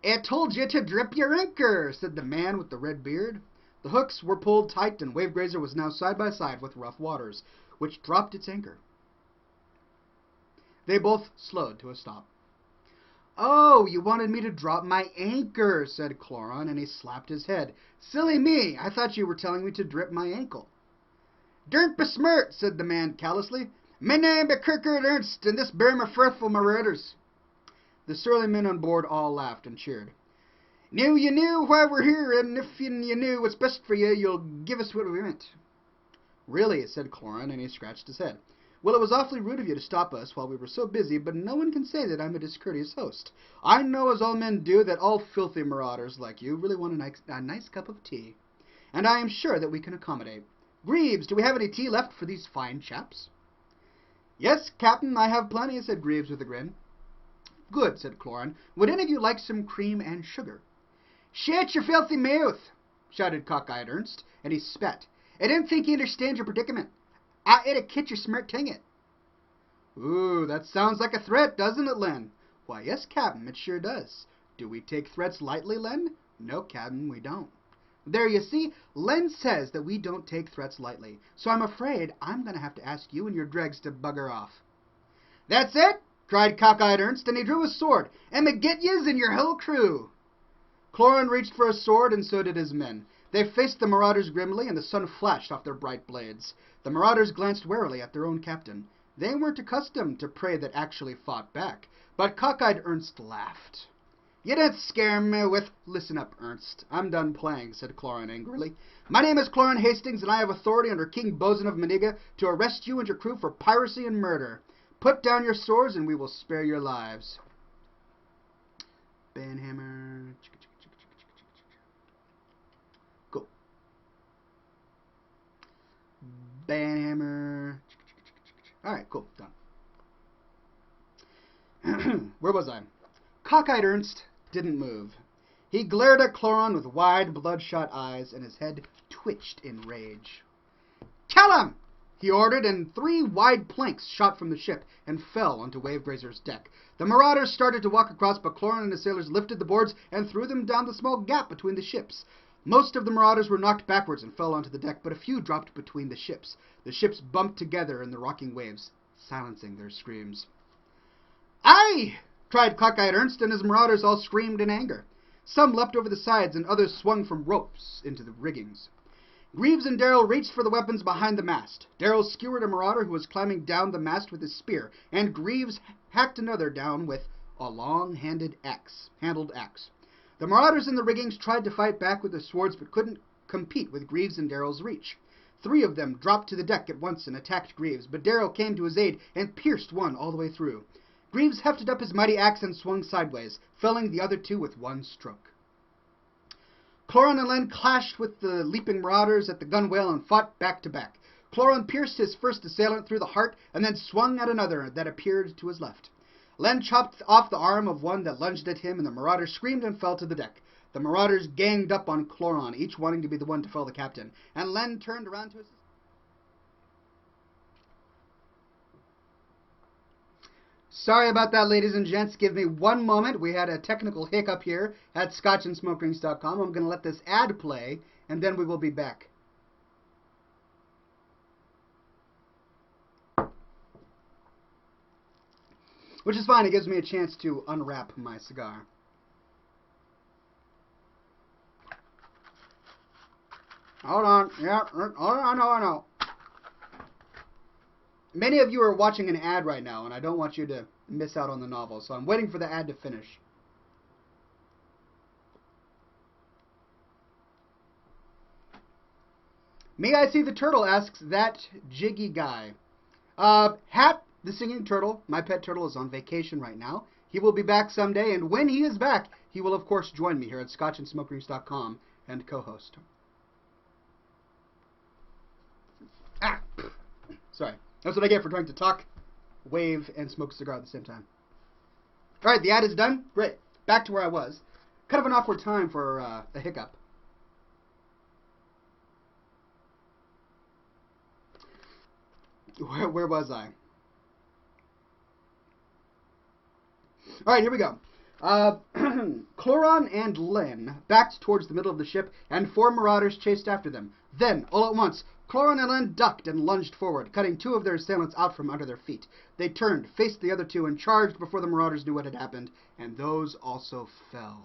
Speaker 2: "I told you to drip your anchor," said the man with the red beard. The hooks were pulled tight, and Wavegrazer was now side by side with rough waters, which dropped its anchor. They both slowed to a stop. "Oh, you wanted me to drop my anchor," said Cloran, and he slapped his head. "Silly me, I thought you were telling me to drip my ankle." "Dern't besmirt," said the man callously. "My name be Kirkard Ernst, and this bear my faithful marauders." The surly men on board all laughed and cheered. "Now you knew why we're here, and if you knew what's best for you, you'll give us what we want." "Really," said Cloran, and he scratched his head. "Well, it was awfully rude of you to stop us while we were so busy, but no one can say that I'm a discourteous host. I know, as all men do, that all filthy marauders like you really want a nice cup of tea. And I am sure that we can accommodate. Greaves, do we have any tea left for these fine chaps?" "Yes, Captain, I have plenty," said Greaves with a grin. "Good," said Cloran. "Would any of you like some cream and sugar?" "Shut your filthy mouth!" shouted Cockeyed Ernst, and he spat. "I don't think you understand your predicament. I ought to catch your smart tongue it." "Ooh, that sounds like a threat, doesn't it, Len?" "Why, yes, Captain, it sure does. Do we take threats lightly, Len?" "No, Captain, we don't." "There, you see, Len says that we don't take threats lightly, so I'm afraid I'm going to have to ask you and your dregs to bugger off." "That's it!" cried Cockeyed Ernst, and he drew his sword. "I'ma get yez and your whole crew." Cloran reached for a sword, and so did his men. They faced the marauders grimly, and the sun flashed off their bright blades. The marauders glanced warily at their own captain. They weren't accustomed to prey that actually fought back, but Cockeyed Ernst laughed. "You don't scare me with—" "Listen up, Ernst. I'm done playing," said Cloran angrily. "My name is Cloran Hastings, and I have authority under King Bosun of Maniga to arrest you and your crew for piracy and murder. Put down your swords, and we will spare your lives." Banhammer. Go. Banhammer. Alright, cool. Done. Where was I? Cockeyed Ernst didn't move. He glared at Cloran with wide, bloodshot eyes, and his head twitched in rage. "Tell him!" he ordered, and 3 wide planks shot from the ship and fell onto Wavegrazer's deck. The marauders started to walk across, but Cloran and his sailors lifted the boards and threw them down the small gap between the ships. Most of the marauders were knocked backwards and fell onto the deck, but a few dropped between the ships. The ships bumped together in the rocking waves, silencing their screams. "Aye!" cried Cockeyed Ernst, and his marauders all screamed in anger. Some leapt over the sides, and others swung from ropes into the riggings. Greaves and Darrell reached for the weapons behind the mast. Darrell skewered a marauder who was climbing down the mast with his spear, and Greaves hacked another down with a long-handled axe. The marauders in the riggings tried to fight back with their swords, but couldn't compete with Greaves and Darrell's reach. 3 of them dropped to the deck at once and attacked Greaves, but Darrell came to his aid and pierced one all the way through. Greaves hefted up his mighty axe and swung sideways, felling the other 2 with one stroke. Cloran and Len clashed with the leaping marauders at the gunwale and fought back to back. Cloran pierced his first assailant through the heart and then swung at another that appeared to his left. Len chopped off the arm of one that lunged at him, and the marauder screamed and fell to the deck. The marauders ganged up on Cloran, each wanting to be the one to fell the captain, and Len turned around to his... Sorry about that, ladies and gents. Give me one moment. We had a technical hiccup here at scotchandsmokerings.com. I'm going to let this ad play, and then we will be back. Which is fine. It gives me a chance to unwrap my cigar. Hold on. Yeah, I know. Many of you are watching an ad right now, and I don't want you to miss out on the novel, so I'm waiting for the ad to finish. May I see the turtle, asks that jiggy guy. Hat, the singing turtle, my pet turtle, is on vacation right now. He will be back someday, and when he is back, he will, of course, join me here at scotchandsmokerings.com and co-host. Sorry. That's what I get for trying to talk, wave, and smoke a cigar at the same time. All right, the ad is done. Great. Back to where I was. Kind of an awkward time for a hiccup. Where was I? All right, here we go. Cloran and Len backed towards the middle of the ship, and 4 marauders chased after them. Then, all at once, Cloran and Len ducked and lunged forward, cutting 2 of their assailants out from under their feet. They turned, faced the other 2, and charged before the marauders knew what had happened, and those also fell.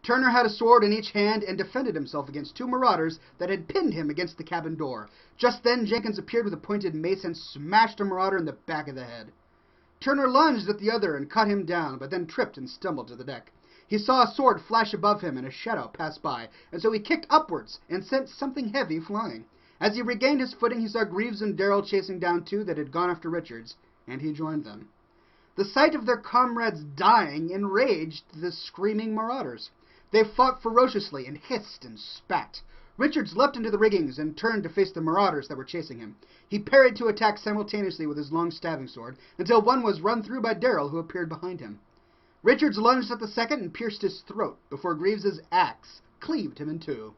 Speaker 2: Turner had a sword in each hand and defended himself against 2 marauders that had pinned him against the cabin door. Just then, Jenkins appeared with a pointed mace and smashed a marauder in the back of the head. Turner lunged at the other and cut him down, but then tripped and stumbled to the deck. He saw a sword flash above him and a shadow pass by, and so he kicked upwards and sent something heavy flying. As he regained his footing, he saw Greaves and Darrell chasing down 2 that had gone after Richards, and he joined them. The sight of their comrades dying enraged the screaming marauders. They fought ferociously and hissed and spat. Richards leapt into the riggings and turned to face the marauders that were chasing him. He parried 2 attacks simultaneously with his long stabbing sword, until one was run through by Darrell, who appeared behind him. Richards lunged at the second and pierced his throat, before Greaves's axe cleaved him in 2.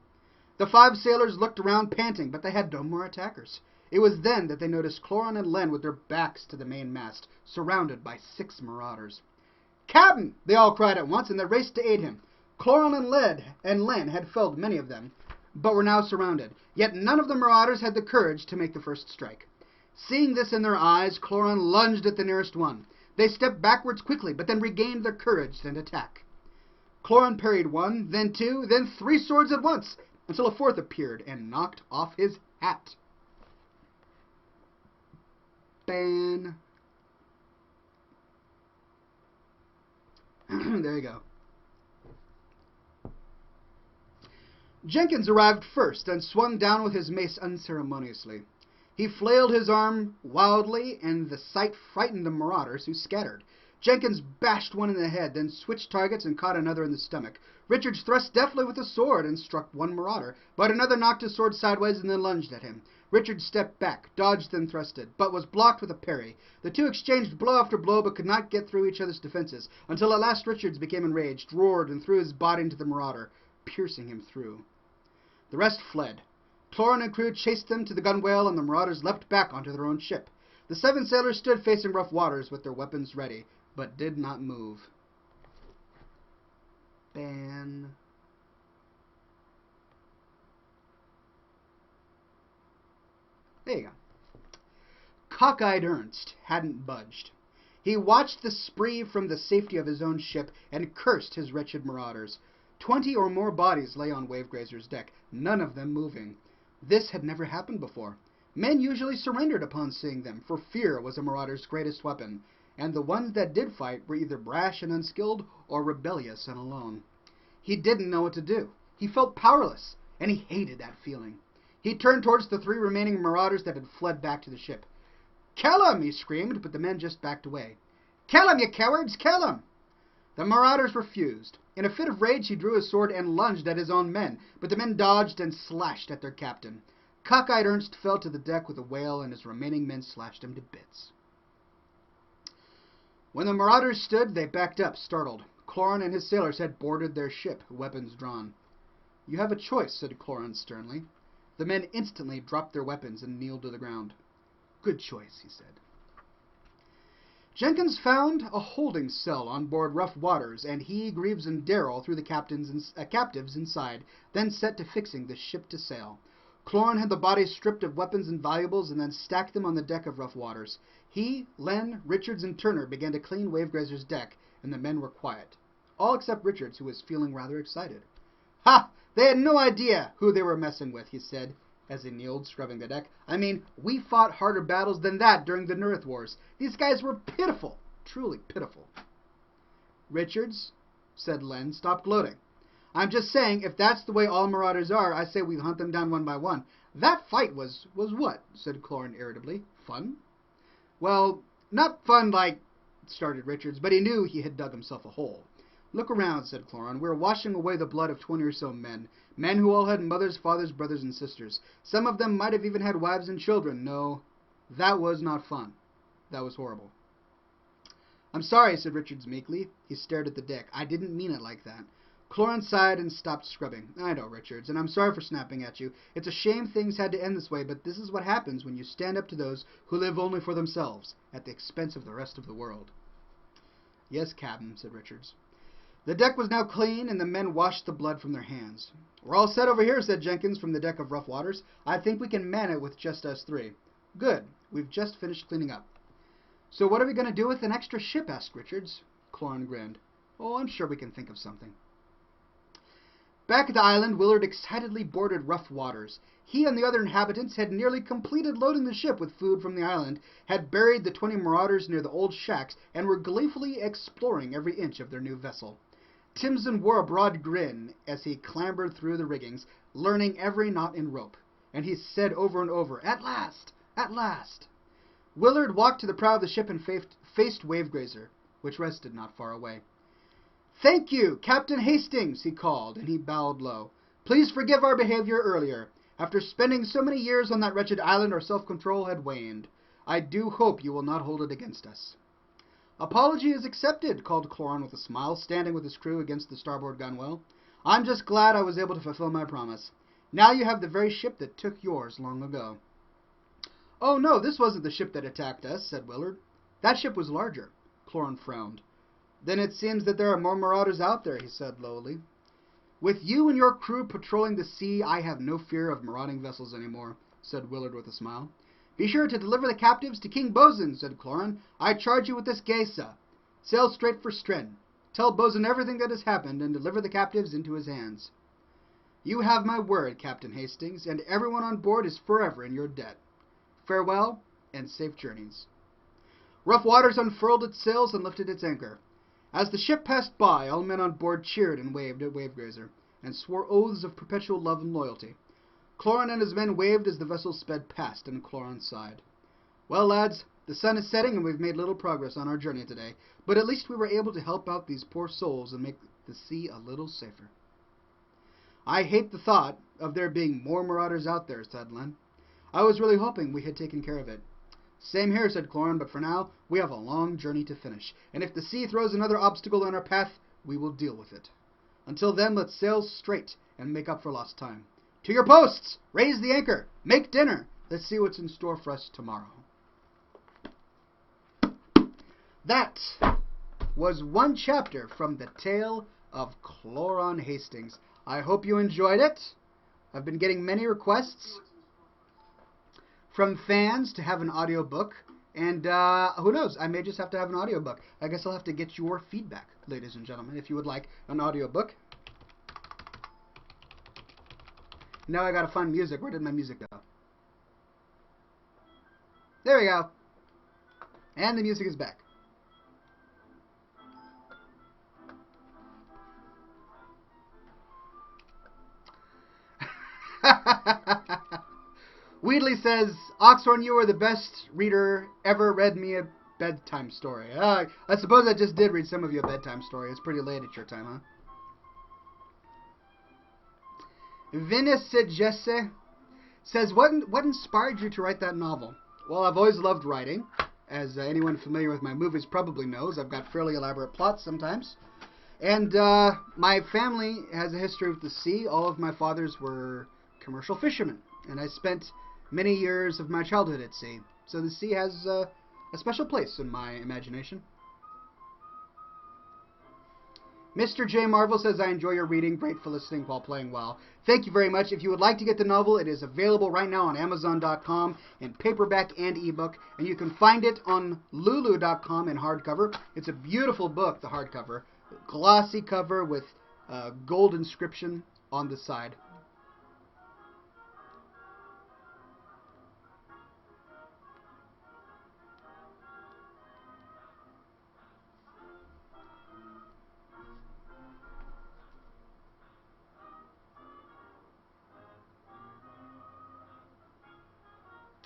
Speaker 2: The 5 sailors looked around panting, but they had no more attackers. It was then that they noticed Cloran and Len with their backs to the main mast, surrounded by 6 marauders. "Captain!" they all cried at once, and they raced to aid him. Cloran and Len had felled many of them, but were now surrounded. Yet none of the marauders had the courage to make the first strike. Seeing this in their eyes, Cloran lunged at the nearest one. They stepped backwards quickly, but then regained their courage and attack. Cloran parried 1, then 2, then 3 swords at once, until a 4th appeared and knocked off his hat. Ban. There you go. Jenkins arrived first and swung down with his mace unceremoniously. He flailed his arm wildly, and the sight frightened the marauders, who scattered. Jenkins bashed one in the head, then switched targets and caught another in the stomach. Richards thrust deftly with a sword and struck one marauder, but another knocked his sword sideways and then lunged at him. Richards stepped back, dodged then thrusted, but was blocked with a parry. The 2 exchanged blow after blow, but could not get through each other's defenses, until at last Richards became enraged, roared, and threw his body into the marauder, piercing him through. The rest fled. Cloran and crew chased them to the gunwale, and the marauders leapt back onto their own ship. The 7 sailors stood facing rough waters with their weapons ready, but did not move. Ban. There you go. Cockeyed Ernst hadn't budged. He watched the spree from the safety of his own ship and cursed his wretched marauders. 20 or more bodies lay on Wavegrazer's deck, none of them moving. This had never happened before. Men usually surrendered upon seeing them, for fear was a marauder's greatest weapon, and the ones that did fight were either brash and unskilled or rebellious and alone. He didn't know what to do. He felt powerless, and he hated that feeling. He turned towards the 3 remaining marauders that had fled back to the ship. "Kill him!" he screamed, but the men just backed away. "Kill him, you cowards! Kill him!" The marauders refused. In a fit of rage, he drew his sword and lunged at his own men, but the men dodged and slashed at their captain. Cockeyed Ernst fell to the deck with a wail, and his remaining men slashed him to bits. When the marauders stood, they backed up, startled. Cloran and his sailors had boarded their ship, weapons drawn. "You have a choice," said Cloran sternly. The men instantly dropped their weapons and kneeled to the ground. "Good choice," he said. Jenkins found a holding cell on board Rough Waters, and he, Greaves, and Darrell threw the captives inside, then set to fixing the ship to sail. Cloran had the bodies stripped of weapons and valuables and then stacked them on the deck of Rough Waters. He, Len, Richards, and Turner began to clean Wavegrazer's deck, and the men were quiet. All except Richards, who was feeling rather excited. "Ha! They had no idea who they were messing with," he said, as he kneeled, scrubbing the deck. "I mean, we fought harder battles than that during the Nurth Wars. These guys were pitiful, truly pitiful." "Richards," said Len, "stop gloating. I'm just saying, if that's the way all marauders are, I say we hunt them down one by one." "That fight was what?" said Cloran irritably. "Fun?" "Well, not fun like," started Richards, but he knew he had dug himself a hole. Look around, said Cloran. We're washing away the blood of 20 or so men. Men who all had mothers, fathers, brothers, and sisters. Some of them might have even had wives and children. No, that was not fun. That was horrible. I'm sorry, said Richards meekly. He stared at the deck. I didn't mean it like that. Cloran sighed and stopped scrubbing. I know, Richards, and I'm sorry for snapping at you. It's a shame things had to end this way, but this is what happens when you stand up to those who live only for themselves, at the expense of the rest of the world. Yes, Captain, said Richards. The deck was now clean, and the men washed the blood from their hands. We're all set over here, said Jenkins from the deck of Rough Waters. I think we can man it with just us three. Good. We've just finished cleaning up. So what are we going to do with an extra ship, asked Richards. Cloran grinned. Oh, I'm sure we can think of something. Back at the island, Willard excitedly boarded Rough Waters. He and the other inhabitants had nearly completed loading the ship with food from the island, had buried the 20 marauders near the old shacks, and were gleefully exploring every inch of their new vessel. Timson wore a broad grin as he clambered through the riggings, learning every knot in rope, and he said over and over, At last! At last! Willard walked to the prow of the ship and faced Wavegrazer, which rested not far away. Thank you, Captain Hastings, he called, and he bowed low. Please forgive our behavior earlier. After spending so many years on that wretched island, our self-control had waned. I do hope you will not hold it against us. Apology is accepted, called Cloran with a smile, standing with his crew against the starboard gunwale. I'm just glad I was able to fulfill my promise. Now you have the very ship that took yours long ago. Oh, no, this wasn't the ship that attacked us, said Willard. That ship was larger. Cloran frowned. Then it seems that there are more marauders out there, he said lowly. With you and your crew patrolling the sea, I have no fear of marauding vessels anymore, said Willard with a smile. Be sure to deliver the captives to King Bosun, said Cloran. I charge you with this geisa. Sail straight for Stren. Tell Bosun everything that has happened and deliver the captives into his hands. You have my word, Captain Hastings, and everyone on board is forever in your debt. Farewell, and safe journeys. Rough Waters unfurled its sails and lifted its anchor. As the ship passed by, all men on board cheered and waved at Wavegrazer, and swore oaths of perpetual love and loyalty. Cloran and his men waved as the vessel sped past, and Cloran sighed. Well, lads, the sun is setting, and we've made little progress on our journey today, but at least we were able to help out these poor souls and make the sea a little safer. I hate the thought of there being more marauders out there, said Len. I was really hoping we had taken care of it. Same here, said Cloran, but for now, we have a long journey to finish, and if the sea throws another obstacle in our path, we will deal with it. Until then, let's sail straight and make up for lost time. To your posts! Raise the anchor! Make dinner! Let's see what's in store for us tomorrow. That was one chapter from the Tale of Cloran Hastings. I hope you enjoyed it. I've been getting many requests from fans to have an audiobook, and who knows, I may just have to have an audiobook. I guess I'll have to get your feedback, ladies and gentlemen, if you would like an audiobook. Now I gotta find music. Where did my music go? There we go. And the music is back. Wheatley says, Oxhorn, you are the best reader ever read me a bedtime story. I suppose I just did read some of you a bedtime story. It's pretty late at your time, huh? Venice Jesse says, what inspired you to write that novel? Well, I've always loved writing. As anyone familiar with my movies probably knows, I've got fairly elaborate plots sometimes. And my family has a history with the sea. All of my fathers were commercial fishermen, and I spent many years of my childhood at sea. So the sea has a special place in my imagination. Mr. J. Marvel says, I enjoy your reading. Great for listening while playing WoW. Thank you very much. If you would like to get the novel, it is available right now on Amazon.com in paperback and ebook. And you can find it on Lulu.com in hardcover. It's a beautiful book, the hardcover. Glossy cover with gold inscription on the side.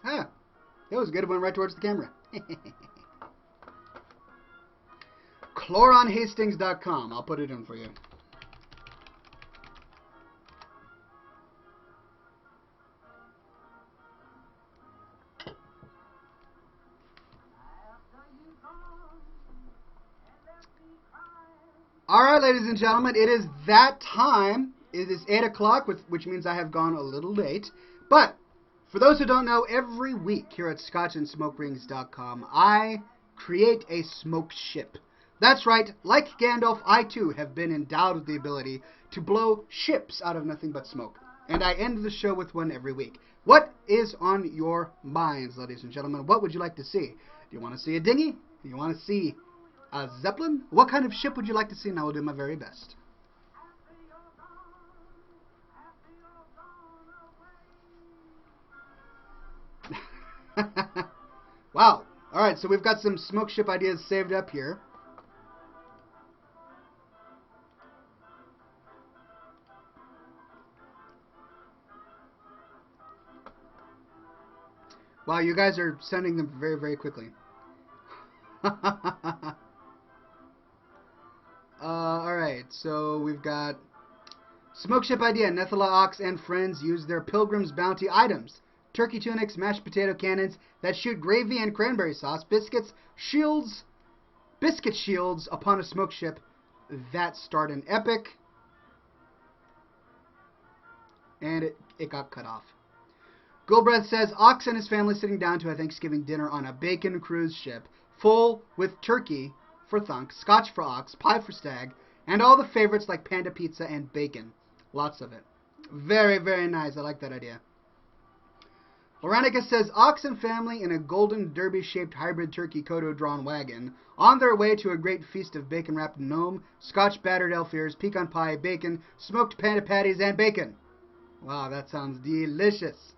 Speaker 2: Ah, it was good. It went right towards the camera. CloranHastings.com. I'll put it in for you. Alright, ladies and gentlemen, it is that time. It is 8 o'clock, which means I have gone a little late. But, for those who don't know, every week here at ScotchandSmokerings.com, I create a smoke ship. That's right, like Gandalf, I too have been endowed with the ability to blow ships out of nothing but smoke. And I end the show with one every week. What is on your minds, ladies and gentlemen? What would you like to see? Do you want to see a dinghy? Do you want to see a Zeppelin? What kind of ship would you like to see? And I will do my very best. Wow. Alright, so we've got some smoke ship ideas saved up here. Wow, you guys are sending them very, very quickly. Alright, so we've got smoke ship idea. Nethala Ox and friends use their Pilgrim's Bounty items. Turkey tunics, mashed potato cannons that shoot gravy and cranberry sauce, biscuit shields upon a smoke ship that start an epic. And it got cut off. Goldbreath says, Ox and his family sitting down to a Thanksgiving dinner on a bacon cruise ship, full with turkey for thunk, scotch for ox, pie for stag, and all the favorites like panda pizza and bacon. Lots of it. Very, very nice. I like that idea. Loranica says, Ox and family in a golden derby-shaped hybrid turkey kodo-drawn wagon, on their way to a great feast of bacon-wrapped gnome, Scotch battered elf ears, pecan pie, bacon, smoked panda patties, and bacon. Wow, that sounds delicious.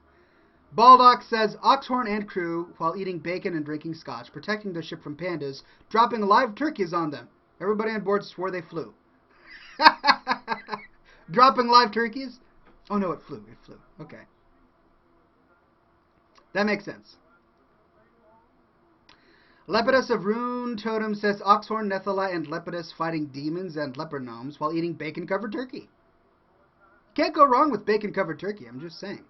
Speaker 2: Baldock says, Oxhorn and crew, while eating bacon and drinking scotch, protecting the ship from pandas, dropping live turkeys on them. Everybody on board swore they flew. Dropping live turkeys? Oh no, it flew. It flew. Okay. That makes sense. Lepidus of Rune Totem says, Oxhorn, Nethala, and Lepidus fighting demons and leper gnomes while eating bacon-covered turkey. Can't go wrong with bacon-covered turkey, I'm just saying.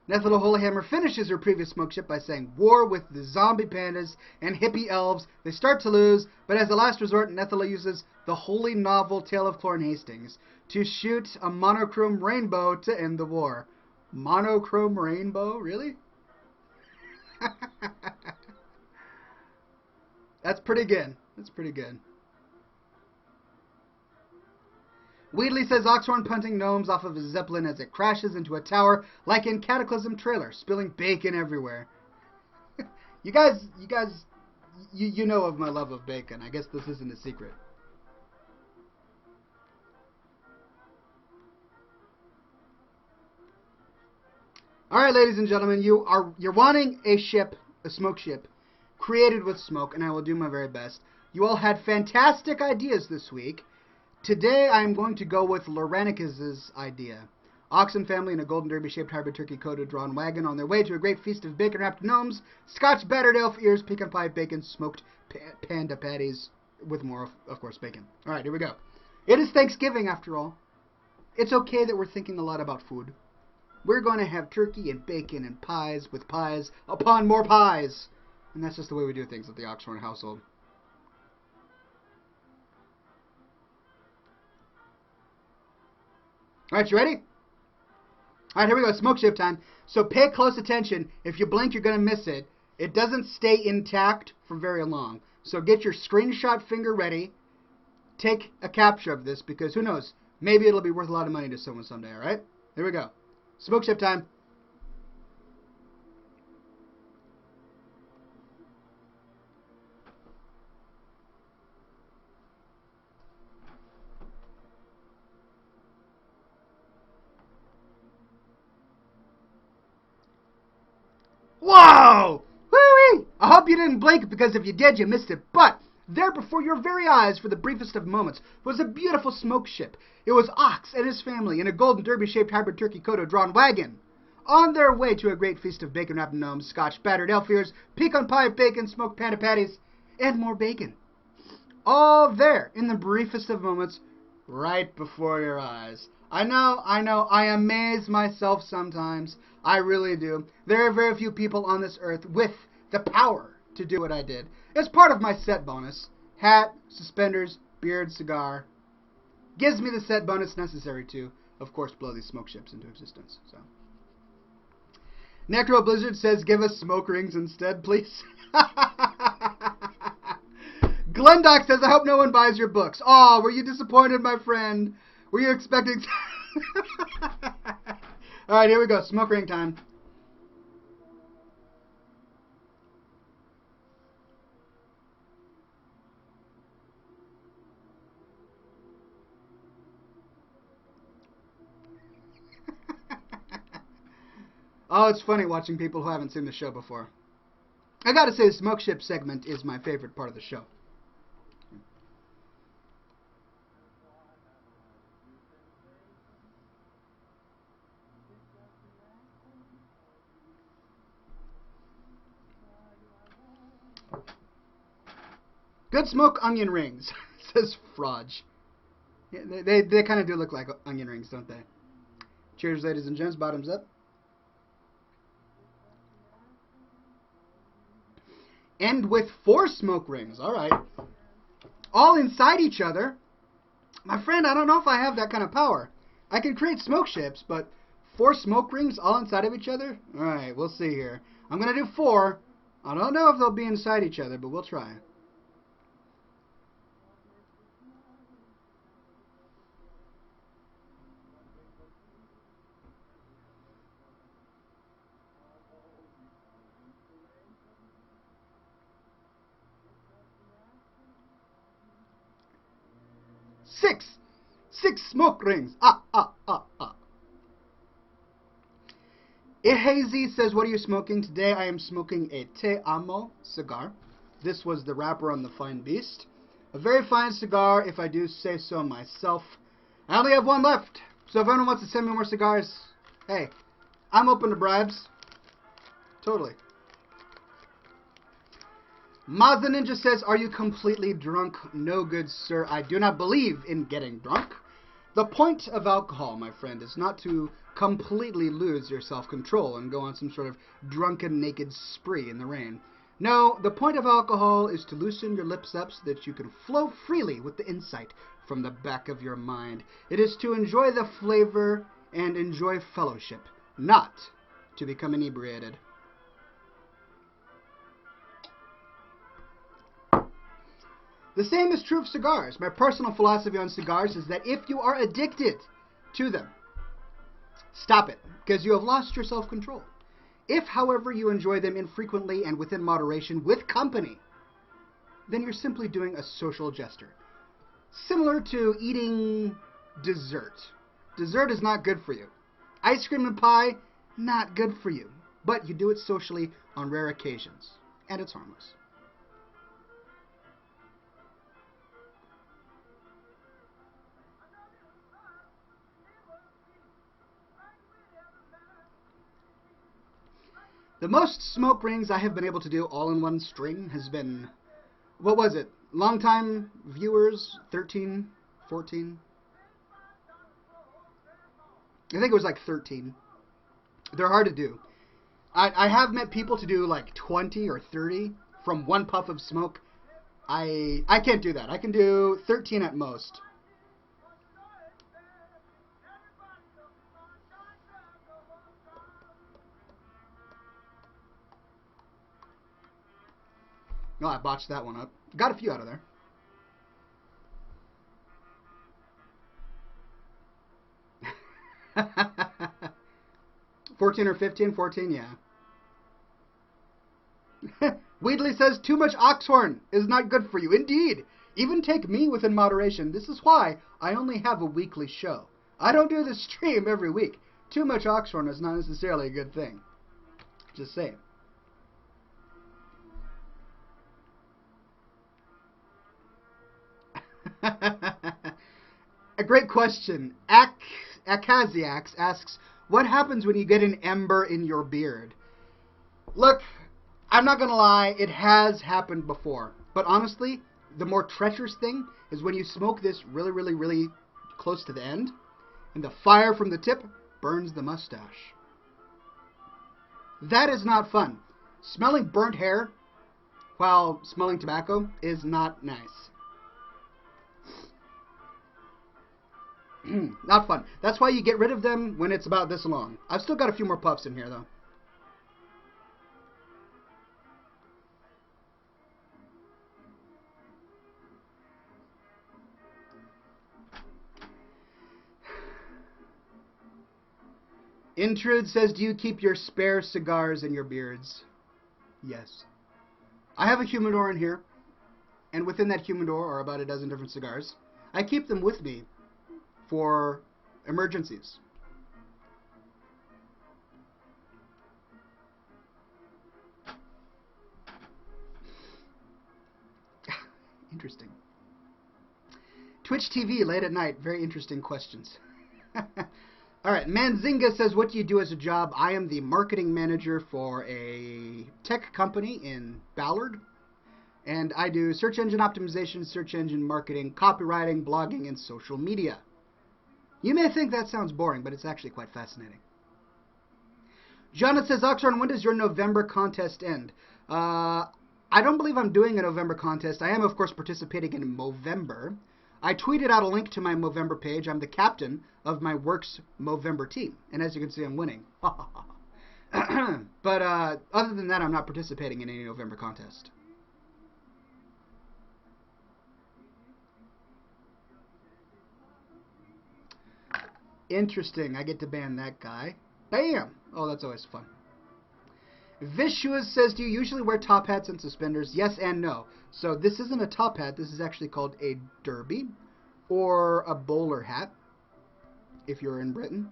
Speaker 2: Nethala Holyhammer finishes her previous smoke ship by saying, war with the zombie pandas and hippie elves. They start to lose, but as a last resort, Nethala uses the holy novel Tale of Cloran Hastings to shoot a monochrome rainbow to end the war. Monochrome rainbow? Really? That's pretty good. That's pretty good. Wheatley says Oxhorn punting gnomes off of a zeppelin as it crashes into a tower like in Cataclysm trailer, spilling bacon everywhere. You guys, you know of my love of bacon. I guess this isn't a secret. All right, ladies and gentlemen, you're wanting a ship, a smoke ship, created with smoke, and I will do my very best. You all had fantastic ideas this week. Today, I'm going to go with Loranicus' idea. Oxen family in a golden derby-shaped hybrid turkey kodo-drawn wagon on their way to a great feast of bacon-wrapped gnomes, Scotch battered elf ears, pecan pie, bacon, smoked panda patties, with more, of course, bacon. All right, here we go. It is Thanksgiving, after all. It's okay that we're thinking a lot about food. We're going to have turkey and bacon and pies with pies upon more pies. And that's just the way we do things at the Oxhorn household. Alright, you ready? Alright, here we go. Smoke ship time. So pay close attention. If you blink, you're going to miss it. It doesn't stay intact for very long. So get your screenshot finger ready. Take a capture of this because who knows? Maybe it'll be worth a lot of money to someone someday, alright? Here we go. Smoke ship time. Whoa! Whee-wee! I hope you didn't blink because if you did, you missed it. But there before your very eyes for the briefest of moments was a beautiful smoke ship. It was Ox and his family in a golden derby-shaped hybrid turkey kodo-drawn wagon on their way to a great feast of bacon-wrapped gnomes, Scotch battered elf ears, pecan pie bacon, smoked panda patties, and more bacon. All there in the briefest of moments, right before your eyes. I know, I amaze myself sometimes. I really do. There are very few people on this earth with the power to do what I did. It's part of my set bonus. Hat, suspenders, beard, cigar. Gives me the set bonus necessary to, of course, blow these smoke ships into existence. So, Necro Blizzard says, give us smoke rings instead, please. Glendock says, I hope no one buys your books. Aw, were you disappointed, my friend? Were you expecting... Alright, here we go. Smoke ring time. Oh, it's funny watching people who haven't seen the show before. I gotta say, the smoke ship segment is my favorite part of the show. Good smoke onion rings, says Frodge. Yeah, they kind of do look like onion rings, don't they? Cheers, ladies and gents. Bottoms up. End with 4 smoke rings. All right. All inside each other. My friend, I don't know if I have that kind of power. I can create smoke ships, but 4 smoke rings all inside of each other? All right, we'll see here. I'm going to do 4. I don't know if they'll be inside each other, but we'll try. Six smoke rings. Ihazy says, what are you smoking today? I am smoking a Te Amo cigar. This was the wrapper on the Fine Beast. A very fine cigar, if I do say so myself. I only have 1 left, so if anyone wants to send me more cigars, hey, I'm open to bribes. Totally. Mazda Ninja says, are you completely drunk? No, good sir. I do not believe in getting drunk. The point of alcohol, my friend, is not to completely lose your self-control and go on some sort of drunken naked spree in the rain. No, the point of alcohol is to loosen your lips up so that you can flow freely with the insight from the back of your mind. It is to enjoy the flavor and enjoy fellowship, not to become inebriated. The same is true of cigars. My personal philosophy on cigars is that if you are addicted to them, stop it, because you have lost your self-control. If, however, you enjoy them infrequently and within moderation with company, then you're simply doing a social gesture. Similar to eating dessert. Dessert is not good for you. Ice cream and pie, not good for you. But you do it socially on rare occasions, and it's harmless. The most smoke rings I have been able to do all in one string has been, what was it? Longtime viewers, 13, 14? I think it was like 13. They're hard to do. I have met people to do like 20 or 30 from one puff of smoke. I can't do that. I can do 13 at most. No, I botched that one up. Got a few out of there. $14 or $15? $14, yeah. Wheatley says, too much Oxhorn is not good for you. Indeed. Even take me within moderation. This is why I only have a weekly show. I don't do this stream every week. Too much Oxhorn is not necessarily a good thing. Just saying. A great question. Akaziax asks, What happens when you get an ember in your beard? Look, I'm not going to lie, it has happened before. But honestly, the more treacherous thing is when you smoke this really, really, really close to the end, and the fire from the tip burns the mustache. That is not fun. Smelling burnt hair while smelling tobacco is not nice. Not fun. That's why you get rid of them when it's about this long. I've still got a few more puffs in here, though. Intrude says, do you keep your spare cigars in your beards? Yes. I have a humidor in here, and within that humidor are about a dozen different cigars. I keep them with me for emergencies. Interesting. Twitch TV late at night. Very interesting questions. All right, Manzinga says, what do you do as a job? I am the marketing manager for a tech company in Ballard. And I do search engine optimization, search engine marketing, copywriting, blogging, and social media. You may think that sounds boring, but it's actually quite fascinating. Jonathan says, Oxhorn, when does your November contest end? I don't believe I'm doing a November contest. I am, of course, participating in Movember. I tweeted out a link to my Movember page. I'm the captain of my Works Movember team. And as you can see, I'm winning. But other than that, I'm not participating in any November contest. Interesting. I get to ban that guy. Bam! Oh, that's always fun. Vishua says, do you usually wear top hats and suspenders? Yes and no. So this isn't a top hat. This is actually called a derby or a bowler hat if you're in Britain.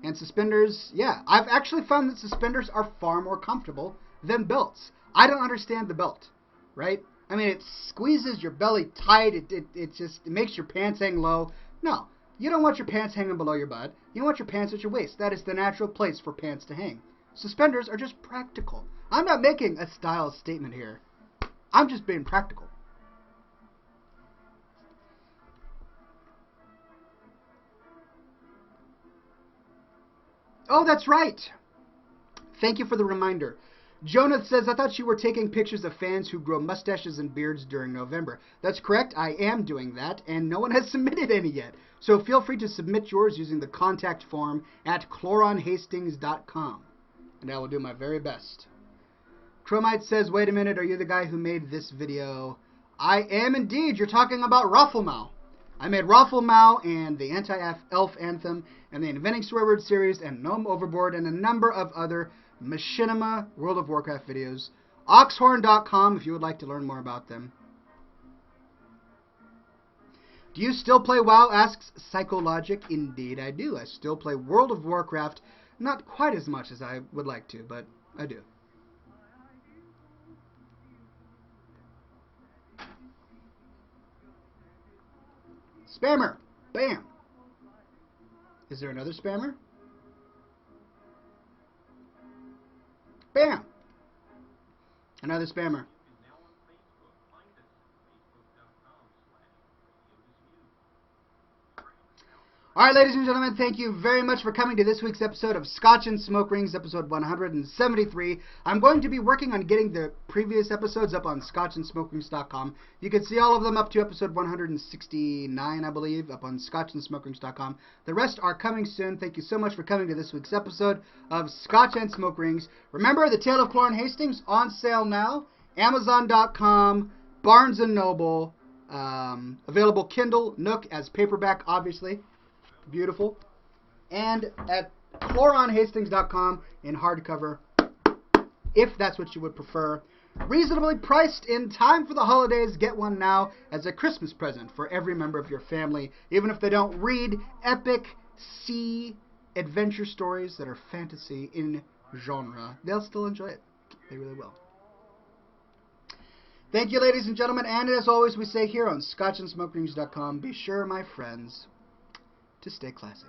Speaker 2: And suspenders, yeah. I've actually found that suspenders are far more comfortable than belts. I don't understand the belt, right? I mean, it squeezes your belly tight. It just makes your pants hang low. No. You don't want your pants hanging below your butt. You want your pants at your waist. That is the natural place for pants to hang. Suspenders are just practical. I'm not making a style statement here. I'm just being practical. Oh, that's right. Thank you for the reminder. Jonah says, I thought you were taking pictures of fans who grow mustaches and beards during November. That's correct. I am doing that, and no one has submitted any yet. So feel free to submit yours using the contact form at cloranhastings.com. And I will do my very best. Chromite says, wait a minute, are you the guy who made this video? I am indeed. You're talking about Rafflemau. I made Rafflemau and the Anti-Elf Anthem and the Inventing Swear Word series and Gnome Overboard and a number of other Machinima World of Warcraft videos. Oxhorn.com if you would like to learn more about them. Do you still play WoW? Asks Psychologic. Indeed I do. I still play World of Warcraft. Not quite as much as I would like to, but I do. Spammer! Bam! Is there another spammer? Bam! Another spammer. Alright, ladies and gentlemen, thank you very much for coming to this week's episode of Scotch and Smoke Rings, episode 173. I'm going to be working on getting the previous episodes up on scotchandsmokerings.com. You can see all of them up to episode 169, I believe, up on scotchandsmokerings.com. The rest are coming soon. Thank you so much for coming to this week's episode of Scotch and Smoke Rings. Remember, The Tale of Cloran Hastings, on sale now. Amazon.com, Barnes & Noble, available Kindle, Nook as paperback, obviously. Beautiful. And at cloranhastings.com in hardcover, if that's what you would prefer. Reasonably priced, in time for the holidays. Get one now as a Christmas present for every member of your family. Even if they don't read epic sea adventure stories that are fantasy in genre, they'll still enjoy it. They really will. Thank you, ladies and gentlemen. And as always, we say here on scotchandsmokerings.com, be sure, my friends, to stay classy.